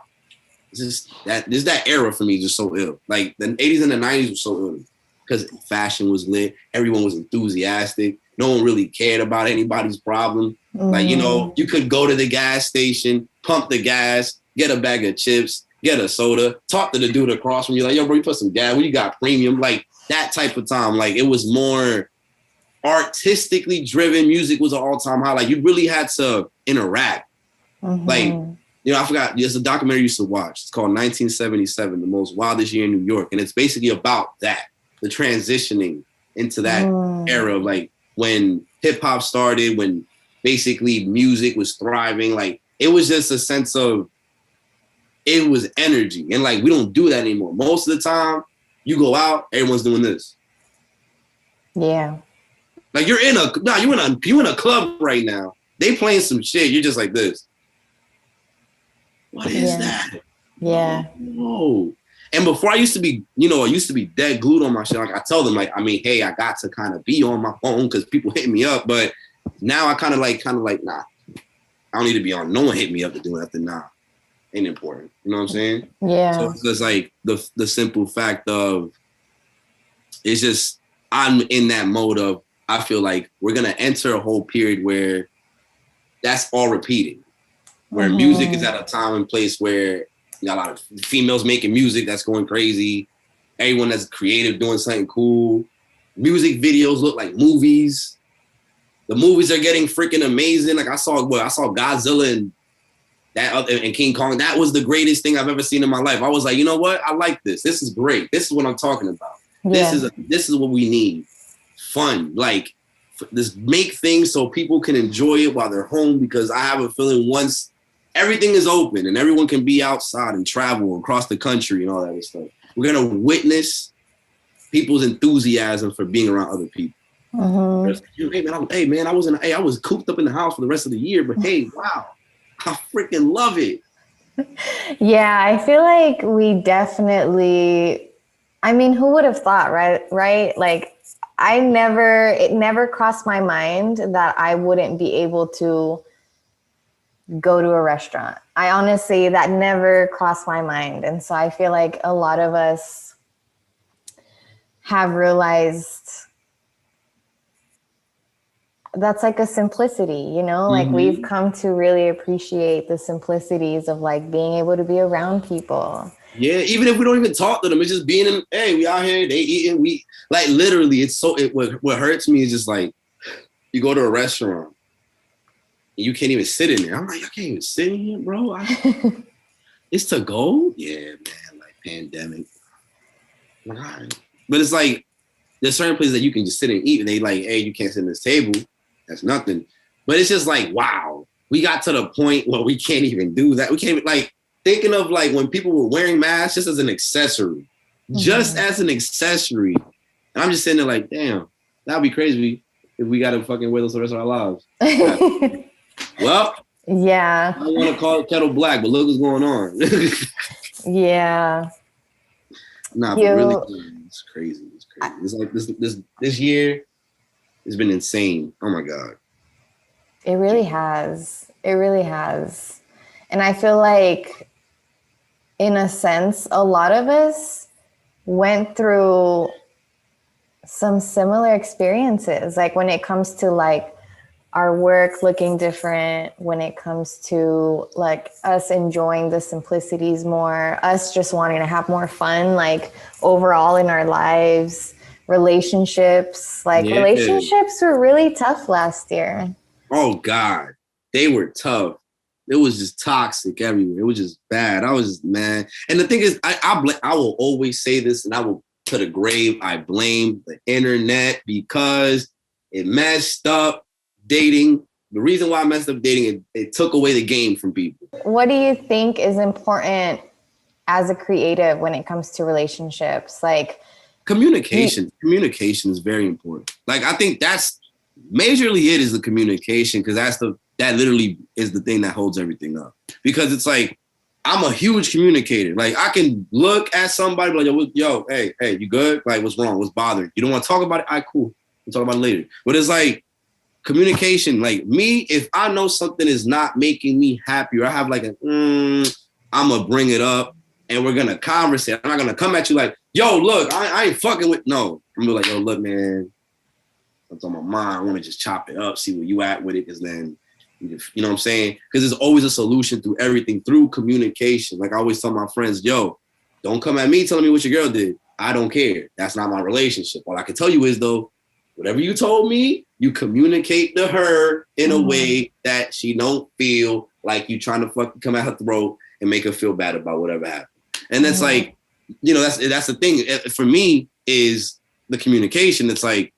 That era for me just so ill. Like the 80s and the 90s was so ill because fashion was lit. Everyone was enthusiastic. No one really cared about anybody's problem. Like, you know, you could go to the gas station, pump the gas, get a bag of chips, get a soda, talk to the dude across from you. Like, yo, bro, you put some gas. What you got? Premium. Like that type of time. Like it was more artistically driven. Music was an all-time high. Like you really had to interact. Like, you know, I forgot. There's a documentary I used to watch. It's called 1977, the most wildest year in New York. And it's basically about that, the transitioning into that era of like when hip hop started, when basically music was thriving. Like it was just a sense of, it was energy. And like, we don't do that anymore. Most of the time you go out, everyone's doing this. Yeah. Like you're in a club right now. They playing some shit. You're just like this. What is that? Yeah. Whoa. And before I used to be dead glued on my shit. Like I tell them, like, I mean, hey, I got to kind of be on my phone because people hit me up. But now I kind of like, nah, I don't need to be on. No one hit me up to do nothing. Nah, ain't important. You know what I'm saying? Yeah. So it's just like the simple fact of, it's just, I'm in that mode of, I feel like we're going to enter a whole period where that's all repeating. Where music is at a time and place where you got a lot of females making music that's going crazy. Everyone that's creative doing something cool. Music videos look like movies. The movies are getting freaking amazing. Like I saw Godzilla and King Kong. That was the greatest thing I've ever seen in my life. I was like, you know what? I like this. This is great. This is what I'm talking about. Yeah. This is what we need. Fun. Like just make things so people can enjoy it while they're home, because I have a feeling once everything is open and everyone can be outside and travel across the country and all that stuff, we're going to witness people's enthusiasm for being around other people. Hey man, I was cooped up in the house for the rest of the year, but hey, wow, I freaking love it. Yeah, I feel like we definitely, I mean, who would have thought, right? Like, it never crossed my mind that I wouldn't be able to go to a restaurant. I honestly, that never crossed my mind. And so I feel like a lot of us have realized that's like a simplicity, like we've come to really appreciate the simplicities of like being able to be around people. Yeah, even if we don't even talk to them, it's just being in, hey, we out here, they eating, we like literally what hurts me is just like you go to a restaurant and you can't even sit in there. I'm like, I can't even sit in here, bro. It's to go? Yeah, man, like pandemic. All right. But it's like there's certain places that you can just sit and eat and they like, hey, you can't sit at this table. That's nothing. But it's just like, wow, we got to the point where we can't even do that. We can't like thinking of like when people were wearing masks just as an accessory, just as an accessory. And I'm just sitting there like, damn, that'd be crazy if we got to fucking wear those for the rest of our lives. Well, yeah. I don't want to call it kettle black, but look what's going on. Yeah. Nah, but really, it's crazy. It's crazy. It's like this year has been insane. Oh my God. It really has. It really has. And I feel like, in a sense, a lot of us went through some similar experiences. Like when it comes to like our work looking different, when it comes to like us enjoying the simplicities more, us just wanting to have more fun, like overall in our lives, relationships were really tough last year. Oh God, they were tough. It was just toxic everywhere. It was just bad. I was just mad. And the thing is, I will always say this, and I will to the grave, I blame the internet because it messed up dating. The reason why I messed up dating, it took away the game from people. What do you think is important as a creative when it comes to relationships? Like communication. Communication is very important. Like I think that's majorly it is the communication because that literally is the thing that holds everything up. Because it's like I'm a huge communicator. Like I can look at somebody like, yo, hey, you good? Like what's wrong? What's bothering? You don't want to talk about it? All right, cool. We'll talk about it later. But it's like communication. Like me, if I know something is not making me happy or I have like I'm gonna bring it up and we're gonna conversate. I'm not gonna come at you like, yo, look, I ain't fucking with. No, I'm gonna be like, yo, look, man, what's on my mind? I want to just chop it up, see where you at with it, because then, you know what I'm saying? Because there's always a solution through everything, through communication. Like I always tell my friends, yo, don't come at me telling me what your girl did. I don't care. That's not my relationship. All I can tell you is though, whatever you told me, you communicate to her in a way that she don't feel like you trying to fucking come at her throat and make her feel bad about whatever happened. And that's like, you know, that's the thing. For me is the communication. It's like,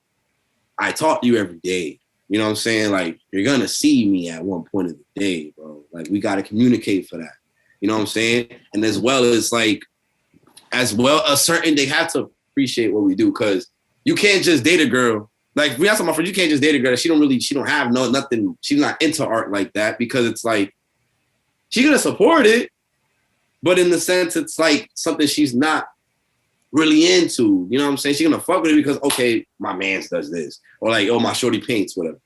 I talk to you every day. You know what I'm saying? Like, you're going to see me at one point of the day, bro. Like, we got to communicate for that. You know what I'm saying? And as well, they have to appreciate what we do because you can't just date a girl. Like, we have some of my friends, you can't just date a girl that she don't have nothing. She's not into art like that because it's like, she's going to support it. But in the sense, it's like something she's not really into, you know what I'm saying? She's gonna fuck with it because, okay, my man's does this. Or like, oh, my shorty paints, whatever.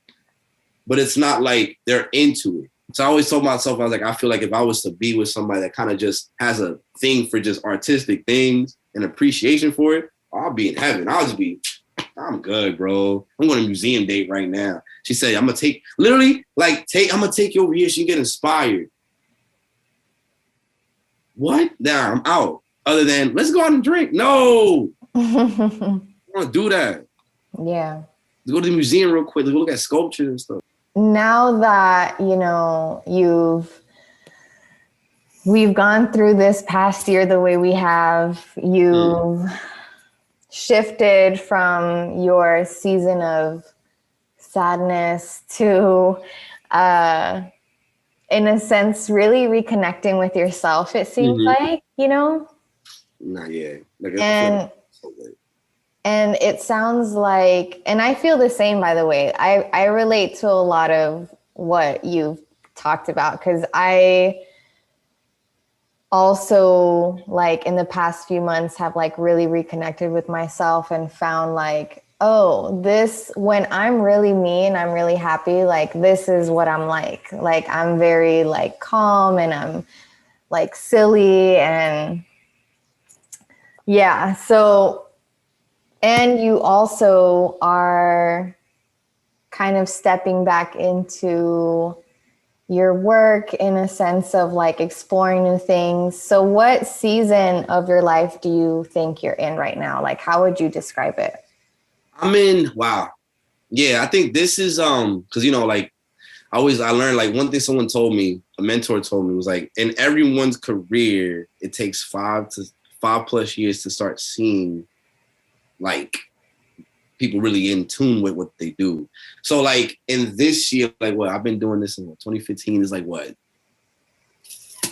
But it's not like they're into it. So I always told myself, I was like, I feel like if I was to be with somebody that kind of just has a thing for just artistic things and appreciation for it, I'll be in heaven. I'm good, bro. I'm going to museum date right now. She said, I'm gonna take you over here so you get inspired. What? Nah, I'm out. Other than, let's go out and drink. No. I want to do that. Yeah. Let's go to the museum real quick. Let's go look at sculptures and stuff. Now that, you know, we've gone through this past year the way we have, you've shifted from your season of sadness to, in a sense, really reconnecting with yourself, it seems like, you know? Not yet. And it sounds like, and I feel the same, by the way. I relate to a lot of what you've talked about, because I also, like, in the past few months have like really reconnected with myself and found like, oh, this, when I'm really me and I'm really happy, like this is what I'm like. Like I'm very like calm and I'm like silly and yeah. So, and you also are kind of stepping back into your work in a sense of like exploring new things. So what season of your life do you think you're in right now? Like, how would you describe it? I'm in, wow. Yeah, I think this is, cause you know, like I learned like one thing someone told me, a mentor told me was like, in everyone's career, it takes 5+ years to start seeing like people really in tune with what they do. So like in this year, like what I've been doing this in 2015 is like what?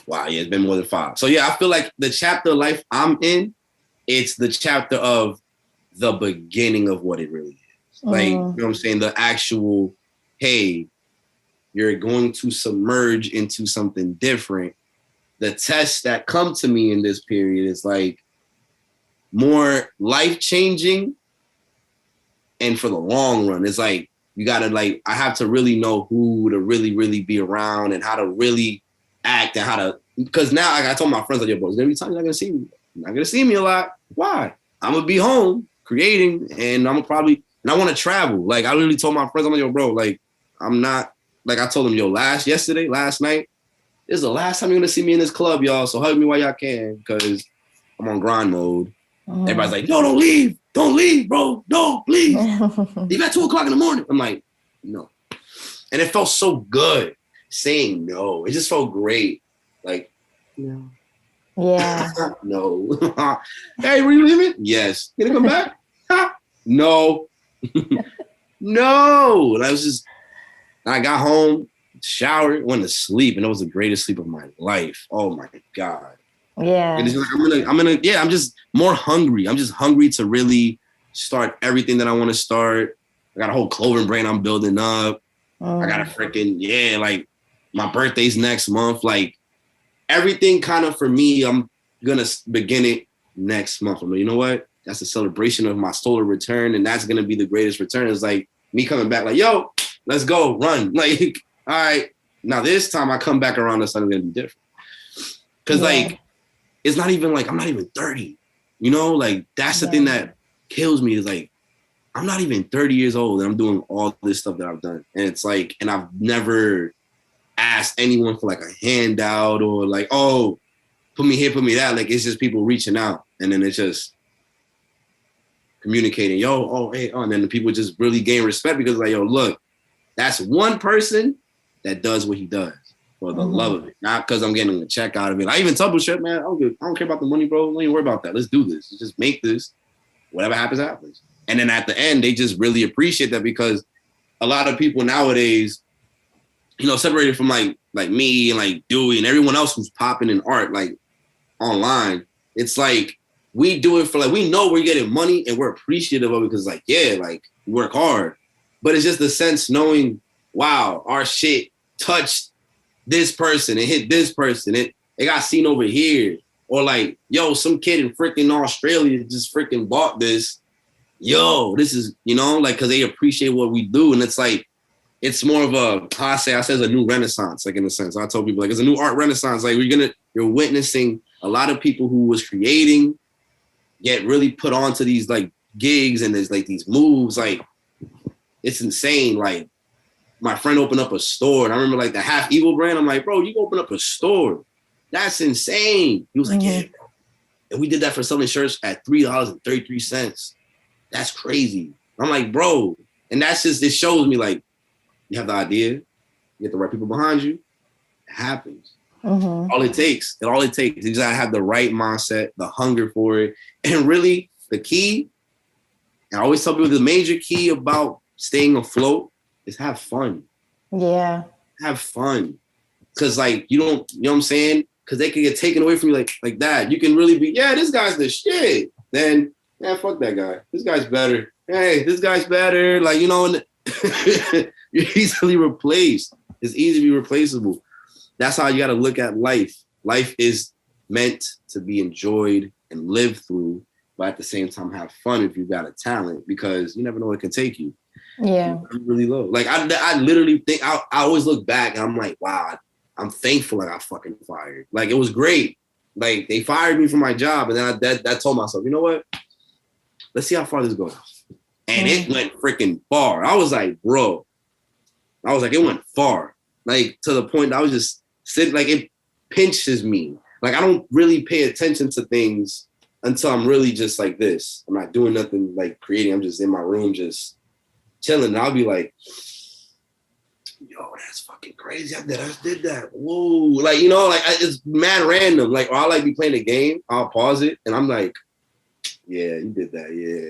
Wow, yeah, it's been more than 5. So yeah, I feel like the chapter of life I'm in, it's the chapter of the beginning of what it really is. Like, you know what I'm saying? The actual, hey, you're going to submerge into something different. The tests that come to me in this period is like more life-changing. And for the long run, it's like, you gotta like, I have to really know who to really, really be around and how to really act and how to, because now like, I told my friends, like, yo, bro, every time you're not gonna see me. You're not gonna see me a lot. Why? I'm gonna be home creating and I'm probably, and I wanna travel. Like I literally told my friends, I'm like, yo, bro, like, I'm not, like I told them, yo, last night, this is the last time you're gonna see me in this club, y'all. So hug me while y'all can, because I'm on grind mode. Everybody's like, no, don't leave, bro. No, please. Leave at 2:00 in the morning. I'm like, no. And it felt so good saying no. It just felt great. Like, no. Yeah. No. Hey, were you leaving? Yes. Gonna come back? No. No. And I got home, showered, went to sleep, and it was the greatest sleep of my life. Oh my God. Yeah. And it's like, I'm just more hungry. I'm just hungry to really start everything that I want to start. I got a whole clothing brand I'm building up. I got a freaking, like my birthday's next month. Like everything kind of for me, I'm going to begin it next month. I'm like, you know what? That's a celebration of my solar return. And that's going to be the greatest return. It's like me coming back like, yo, let's go run. Like, all right. Now this time I come back around, it's going to be different. Cause like, it's not even like, I'm not even 30, you know, like that's the thing that kills me is like, I'm not even 30 years old and I'm doing all this stuff that I've done. And it's like, and I've never asked anyone for like a handout or like, oh, put me here, put me that. Like, it's just people reaching out and then it's just communicating, yo, oh, hey, oh, and then the people just really gain respect because like, yo, look, that's one person that does what he does. For the love of it, not because I'm getting a check out of it. I even tell people, man, I don't care about the money, bro. Don't even worry about that. Let's do this. Just make this. Whatever happens, happens. And then at the end, they just really appreciate that because a lot of people nowadays, you know, separated from like me and like Dewey and everyone else who's popping in art, like online, it's like we do it for like, we know we're getting money and we're appreciative of it because like, yeah, like we work hard. But it's just the sense knowing, wow, our shit touched this person, it hit this person, it got seen over here. Or like, yo, some kid in freaking Australia just freaking bought this. Yo, this is, you know, like, cause they appreciate what we do. And it's like, it's more of a, I say it's a new renaissance, like in a sense. I told people like, it's a new art renaissance. Like you're witnessing a lot of people who was creating, get really put onto these like gigs and there's like these moves. Like, it's insane. Like, my friend opened up a store and I remember like the Half Evil brand. I'm like, bro, you open up a store. That's insane. He was like, yeah, bro. And we did that for selling shirts at $3.33. That's crazy. I'm like, bro. And that's just, it shows me like, you have the idea, you get the right people behind you, it happens. All it takes, you just gotta have the right mindset, the hunger for it. And really the key, and I always tell people the major key about staying afloat is have fun. Yeah. Have fun. Cause like, you know what I'm saying? Cause they can get taken away from you like that. You can really be, yeah, this guy's the shit. Then man, fuck that guy. This guy's better. Hey, this guy's better. Like, you know, and you're easily replaced. It's easy to be replaceable. That's how you got to look at life. Life is meant to be enjoyed and lived through, but at the same time have fun if you got a talent, because you never know where it can take you. Yeah. I'm really low. Like I literally think I always look back and I'm like, wow, I'm thankful I got fucking fired. Like it was great. Like they fired me from my job, and then I told myself, you know what? Let's see how far this goes. And it went freaking far. I was like, bro. I was like, it went far. Like to the point that I was just sitting, like it pinches me. Like I don't really pay attention to things until I'm really just like this. I'm not doing nothing like creating. I'm just in my room just chilling. And I'll be like, yo, that's fucking crazy. I did that. Whoa. Like, you know, like it's mad random. Like, or I'll like be playing a game. I'll pause it. And I'm like, yeah, you did that. Yeah.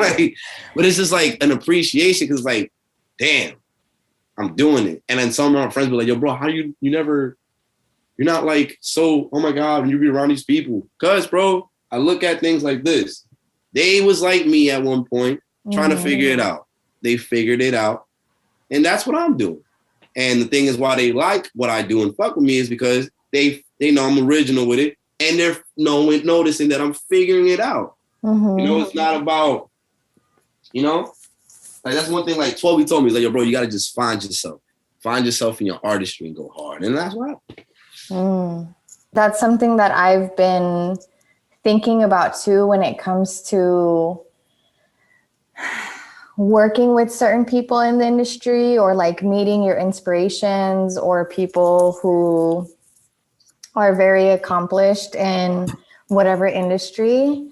Like, but it's just like an appreciation because like, damn, I'm doing it. And then some of my friends be like, yo, bro, how you're not like, so, oh my God, when you be around these people. Cause bro, I look at things like this. They was like me at one point trying to figure it out. They figured it out. And that's what I'm doing. And the thing is why they like what I do and fuck with me is because they know I'm original with it. And they're noticing that I'm figuring it out. Mm-hmm. You know, it's not about, you know, like that's one thing like 12 he told me, he's like, yo, bro, you got to just find yourself. Find yourself in your artistry and go hard. And that's what happened. That's something that I've been thinking about too when it comes to working with certain people in the industry or like meeting your inspirations or people who are very accomplished in whatever industry.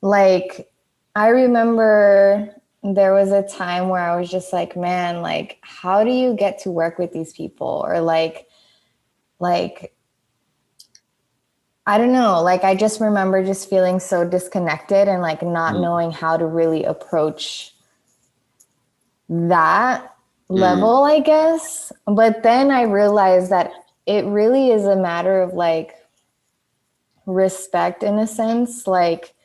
Like, I remember there was a time where I was just like, man, like, how do you get to work with these people? Or like, I don't know, like, I just remember just feeling so disconnected and like not knowing how to really approach that level, I guess. But then I realized that it really is a matter of like respect in a sense. Like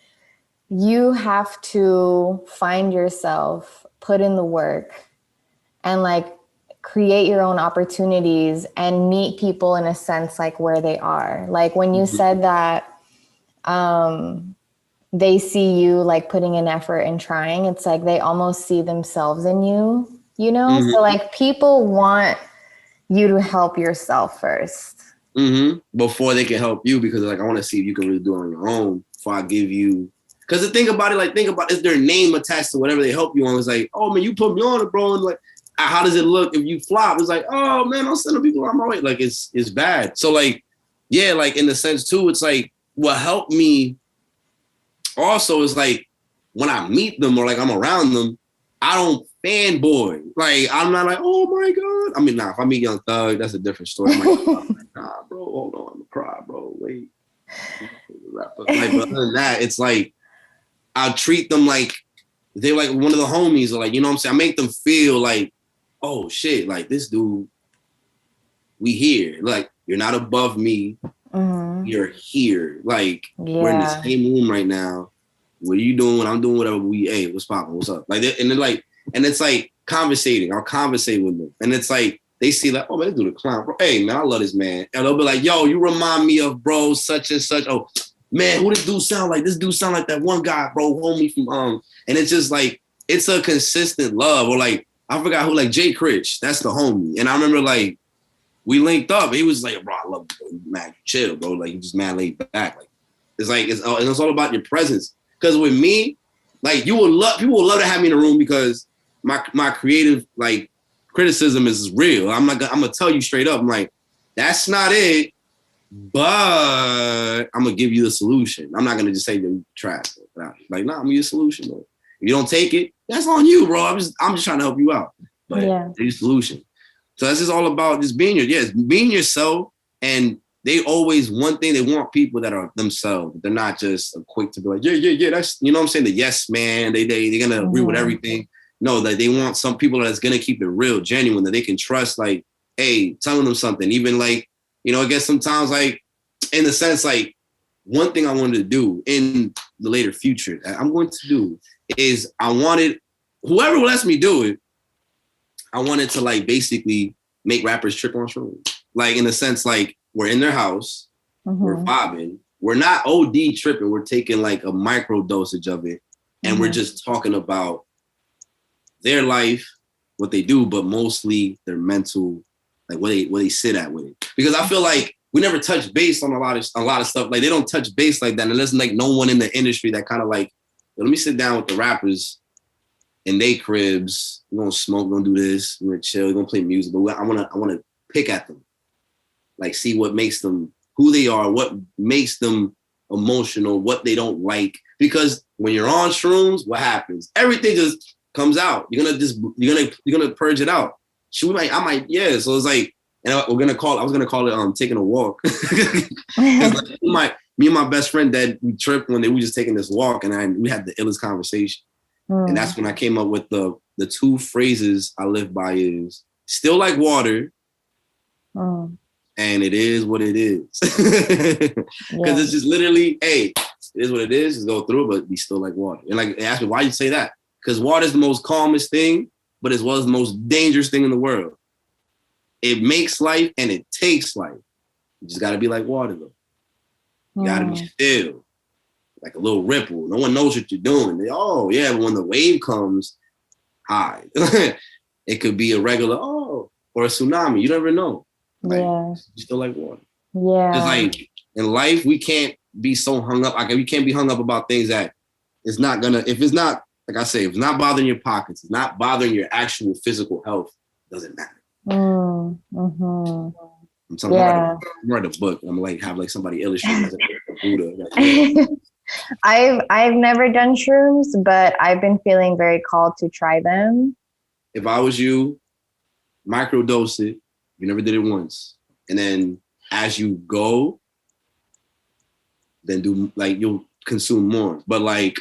you have to find yourself, put in the work and like create your own opportunities and meet people in a sense like where they are. Like when you said that they see you like putting in effort and trying, it's like they almost see themselves in you, you know? So like people want you to help yourself first. Before they can help you, because like I want to see if you can really do it on your own before I give you. Because the thing about it, like think about is their name attached to whatever they help you on. It's like, oh man, you put me on it, bro. And like, how does it look if you flop? It's like, oh man, I'm sending people on my way. Like it's bad. So like, yeah, like in the sense too, it's like what helped me also is like when I meet them or like I'm around them, I don't fanboy. Like I'm not like, oh my God. I mean, nah, if I meet Young Thug, that's a different story. I'm like, nah, bro, hold on, I'm gonna cry, bro. Wait. Like, but other than that, it's like I treat them like they're like one of the homies, or like, you know what I'm saying? I make them feel like, oh shit, like this dude, we here. Like you're not above me. You're here. Like we're in the same room right now. What are you doing? I'm doing whatever. Hey, what's poppin'? What's up? Like, and then like, and it's like conversating. I'll conversate with them, and it's like they see like, oh man, this dude a clown, bro. Hey man, I love this man. And they'll be like, yo, you remind me of bro such and such. Oh man, who this dude sound like? This dude sound like that one guy, bro, homie from And it's just like it's a consistent love. Or like I forgot who, like Jay Critch. That's the homie. And I remember like we linked up. He was like, bro, I love you, bro. Man, chill, bro. Like you just mad laid back. Like it's like it's all about your presence. Because with me, like people would love to have me in the room because my creative like criticism is real. I'm gonna tell you straight up. I'm like, that's not it, but I'm gonna give you the solution. I'm not gonna just say you're trash. Like, nah, I'm gonna give you a solution. Bro. If you don't take it, that's on you, bro. I'm just trying to help you out. But there's a solution. So that's just all about just being being yourself. And they always, one thing, they want people that are themselves. They're not just quick to be like, yeah, that's, you know what I'm saying? The yes man, they're gonna agree with everything. No, that they want some people that's gonna keep it real, genuine, that they can trust, like, hey, telling them something. Even like, you know, I guess sometimes like, in the sense like, one thing I wanted to do in the later future that I'm going to do is I wanted, whoever lets me do it, I wanted to like basically make rappers trip on shrooms. Like in a sense, like we're in their house, we're vibing, we're not OD tripping, we're taking like a micro dosage of it, and we're just talking about their life, what they do, but mostly their mental, like where they sit at with it. Because I feel like we never touch base on a lot of stuff. Like they don't touch base like that. And there's like no one in the industry that kind of like, let me sit down with the rappers in they cribs. We're gonna smoke, we're gonna do this, we're gonna chill, we're gonna play music. But I wanna pick at them. Like see what makes them who they are, what makes them emotional, what they don't like. Because when you're on shrooms, what happens? Everything just comes out. You're gonna purge it out. So I might, yeah. So it's like, and I was gonna call it taking a walk. Like, me and my best friend that we tripped one day, we were just taking this walk and we had the illest conversation. And that's when I came up with the two phrases I live by is still like water. And it is what it is. Because it's just literally, hey, it is what it is, just go through it, but be still like water. And like, they asked me, why you say that? Because water is the most calmest thing, but as well as the most dangerous thing in the world. It makes life and it takes life. You just gotta be like water though. You gotta be still, like a little ripple. No one knows what you're doing. Oh yeah, but when the wave comes, hide. It could be a regular, or a tsunami. You never know. Like, you're still like water. Yeah. It's like in life, we can't be so hung up. Like we can't be hung up about things that it's not gonna, if it's not, like I say, if it's not bothering your pockets, it's not bothering your actual physical health, it doesn't matter. I'm telling you, I'm writing a book. I'm like have like somebody illustrate as a Buddha. I've never done shrooms, but I've been feeling very called to try them. If I was you, microdose it. You never did it once. And then as you go, then do like you'll consume more. But like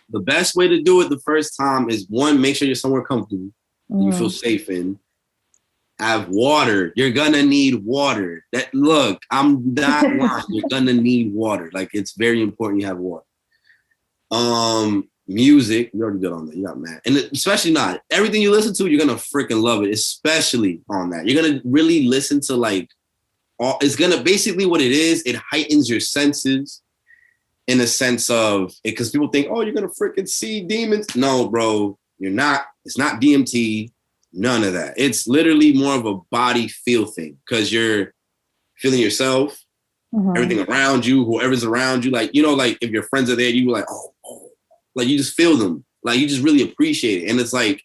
the best way to do it the first time is one, make sure you're somewhere comfortable, you feel safe in. Have water. You're gonna need water. I'm not lying. You're gonna need water. Like it's very important you have water. Music, we already did on that. You got mad. And especially not everything you listen to, you're gonna freaking love it, especially on that. You're gonna really listen to like it's gonna basically what it is, it heightens your senses in a sense of it, because people think, oh, you're gonna freaking see demons. No, bro, you're not. It's not DMT, none of that. It's literally more of a body feel thing because you're feeling yourself, everything around you, whoever's around you, like, you know, like if your friends are there, you like, oh, like you just feel them, like you just really appreciate it. And it's like,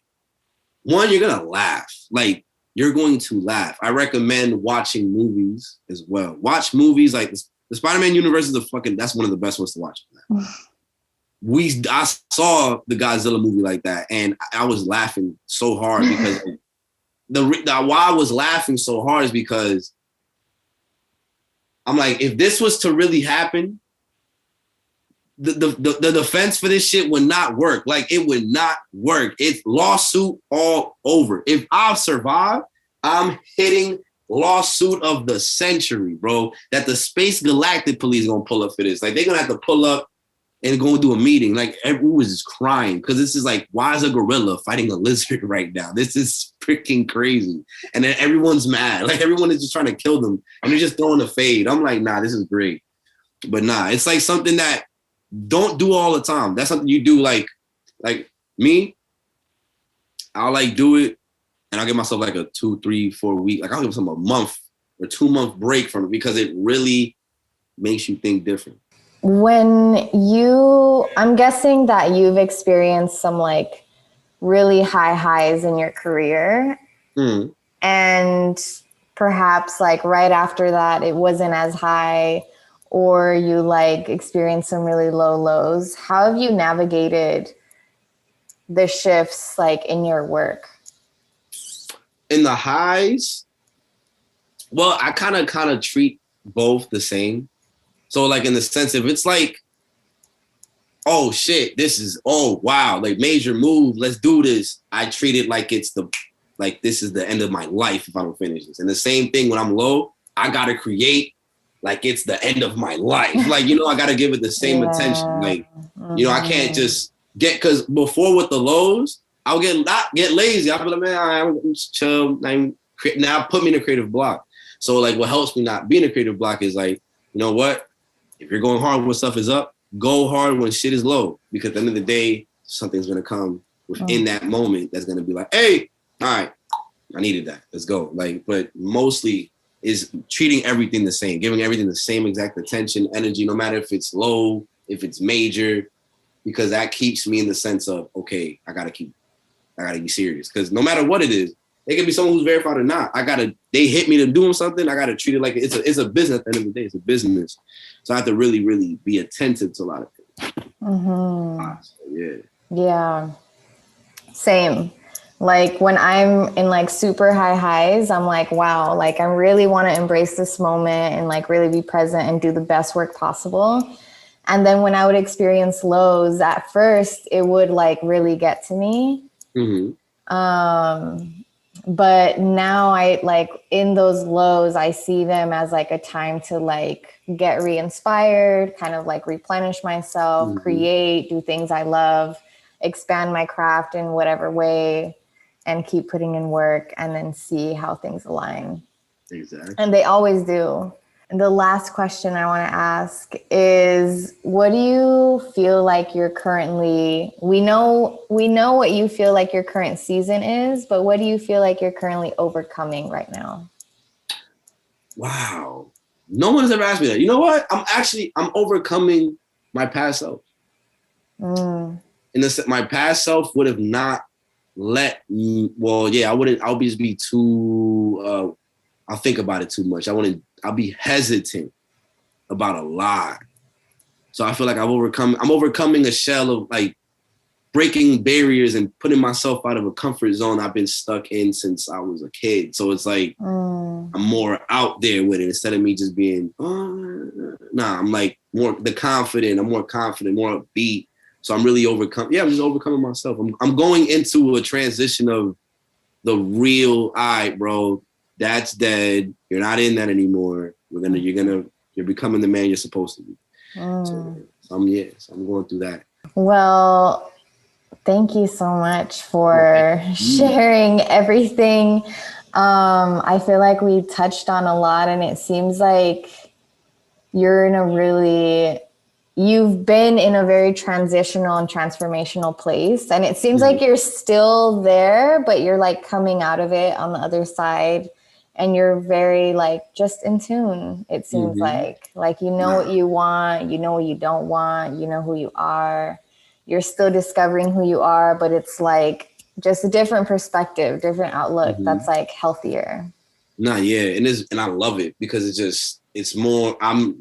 one, you're gonna laugh, like you're going to laugh. I recommend watching movies as well. Watch movies like this. The Spider-Man universe is that's one of the best ones to watch. I saw the Godzilla movie like that, and I was laughing so hard because why I was laughing so hard is because I'm like, if this was to really happen, the defense for this shit would not work. Like it would not work. It's lawsuit all over. If I survive, I'm hitting lawsuit of the century, bro. That the Space Galactic Police gonna pull up for this. Like they're gonna have to pull up and go do a meeting. Like everyone was just crying because this is like, why is a gorilla fighting a lizard right now? This is freaking crazy. And then everyone's mad. Like everyone is just trying to kill them and they're just throwing a fade. I'm like, nah, this is great. But nah, it's like something that don't do all the time. That's something you do like me. I'll like do it and I'll give myself like a 2, 3, 4 week. Like I'll give myself a month or 2-month break from it because it really makes you think different. I'm guessing that you've experienced some like really high highs in your career. And perhaps like right after that, it wasn't as high, or you like experienced some really low lows. How have you navigated the shifts like in your work? In the highs, well, I kind of treat both the same. So like in the sense, if it's like, oh shit, oh wow, like major move, let's do this. I treat it like this is the end of my life if I don't finish this. And the same thing when I'm low, I gotta create like it's the end of my life. Like, you know, I got to give it the same attention. Like, you know, I can't just because before with the lows, I'll get lazy. I'll be like, man, I'm just chill. Now put me in a creative block. So like what helps me not be in a creative block is like, you know what? If you're going hard when stuff is up, go hard when shit is low. Because at the end of the day, something's going to come within that moment that's going to be like, hey, all right, I needed that. Let's go. Like, but mostly is treating everything the same, giving everything the same exact attention, energy, no matter if it's low, if it's major, because that keeps me in the sense of, okay, I gotta be serious. Because no matter what it is, it can be someone who's verified or not. They hit me to do something. I gotta treat it like it's a business. At the end of the day, it's a business. So I have to really, really be attentive to a lot of things. So, yeah. Same. Like when I'm in like super high highs, I'm like, wow, like I really want to embrace this moment and like really be present and do the best work possible. And then when I would experience lows, at first it would like really get to me. But now I like in those lows, I see them as like a time to like get re-inspired, kind of like replenish myself, create, do things I love, expand my craft in whatever way, and keep putting in work and then see how things align. Exactly. And they always do. And the last question I want to ask is, what do you feel like you're currently, we know what you feel like your current season is, but what do you feel like you're currently overcoming right now? Wow. No one has ever asked me that. You know what? I'm overcoming my past self. My past self would have not let me, I'll be too, I'll think about it too much. I'll be hesitant about a lot. So I feel like I'm overcoming a shell of like breaking barriers and putting myself out of a comfort zone I've been stuck in since I was a kid. So it's like, I'm more out there with it instead of me just being, I'm like I'm more confident, more upbeat. So I'm really I'm just overcoming myself. I'm going into a transition of the real, all right, bro, that's dead. You're not in that anymore. You're becoming the man you're supposed to be. So I'm going through that. Well, thank you so much for sharing everything. I feel like we touched on a lot, and it seems like you've been in a very transitional and transformational place. And it seems like you're still there, but you're like coming out of it on the other side. And you're very like just in tune, it seems like you know what you want, you know what you don't want, you know who you are. You're still discovering who you are, but it's like just a different perspective, different outlook that's like healthier. And I love it because it's more, I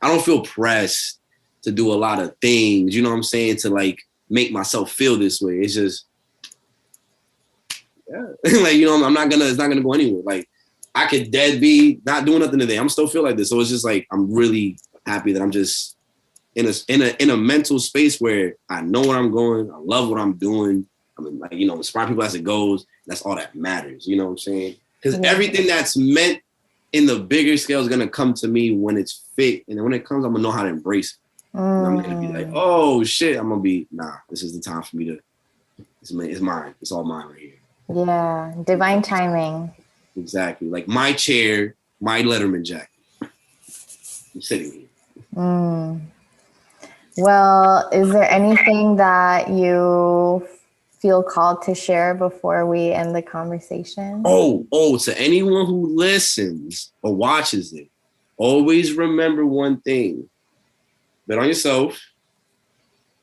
don't feel pressed to do a lot of things, you know what I'm saying, to like make myself feel this way. It's just, like, you know, it's not gonna go anywhere. Like I could dead be not doing nothing today. I'm still feel like this. So it's just like, I'm really happy that I'm just in a mental space where I know where I'm going. I love what I'm doing. I mean, like, you know, inspire people as it goes. That's all that matters. You know what I'm saying? Because everything that's meant in the bigger scale is gonna come to me when it's fit. And then when it comes, I'm gonna know how to embrace it. And I'm gonna be like, oh shit, I'm gonna be, this is the time for me to, it's mine. It's all mine right here. Yeah, divine timing. Exactly. Like my chair, my Letterman jacket. I'm sitting here. Well, is there anything that you feel called to share before we end the conversation? Oh, to anyone who listens or watches it, always remember one thing. Bet on yourself.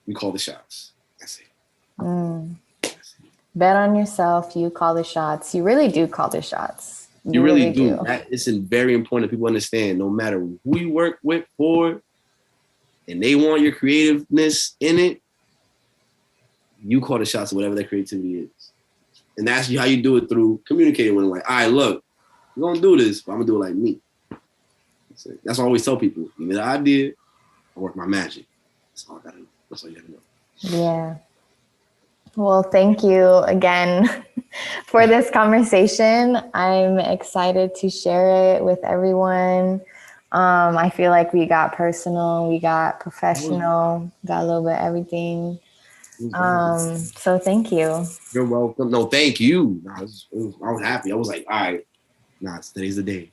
You call the shots. That's it. Bet on yourself. You call the shots. You really do call the shots. You really do. It's very important that people understand, no matter who you work with for, and they want your creativeness in it, you call the shots of whatever that creativity is. And that's how you do it, through communicating with them. Like, all right, look, we're going to do this, but I'm going to do it like me. That's what I always tell people. Give me the idea, I work my magic. That's all I got to know. That's all you got to know. Yeah. Well, thank you again for this conversation. I'm excited to share it with everyone. I feel like we got personal, we got professional, got a little bit of everything. So thank you. You're welcome. No, thank you. I was happy. I was like, all right, today's the day.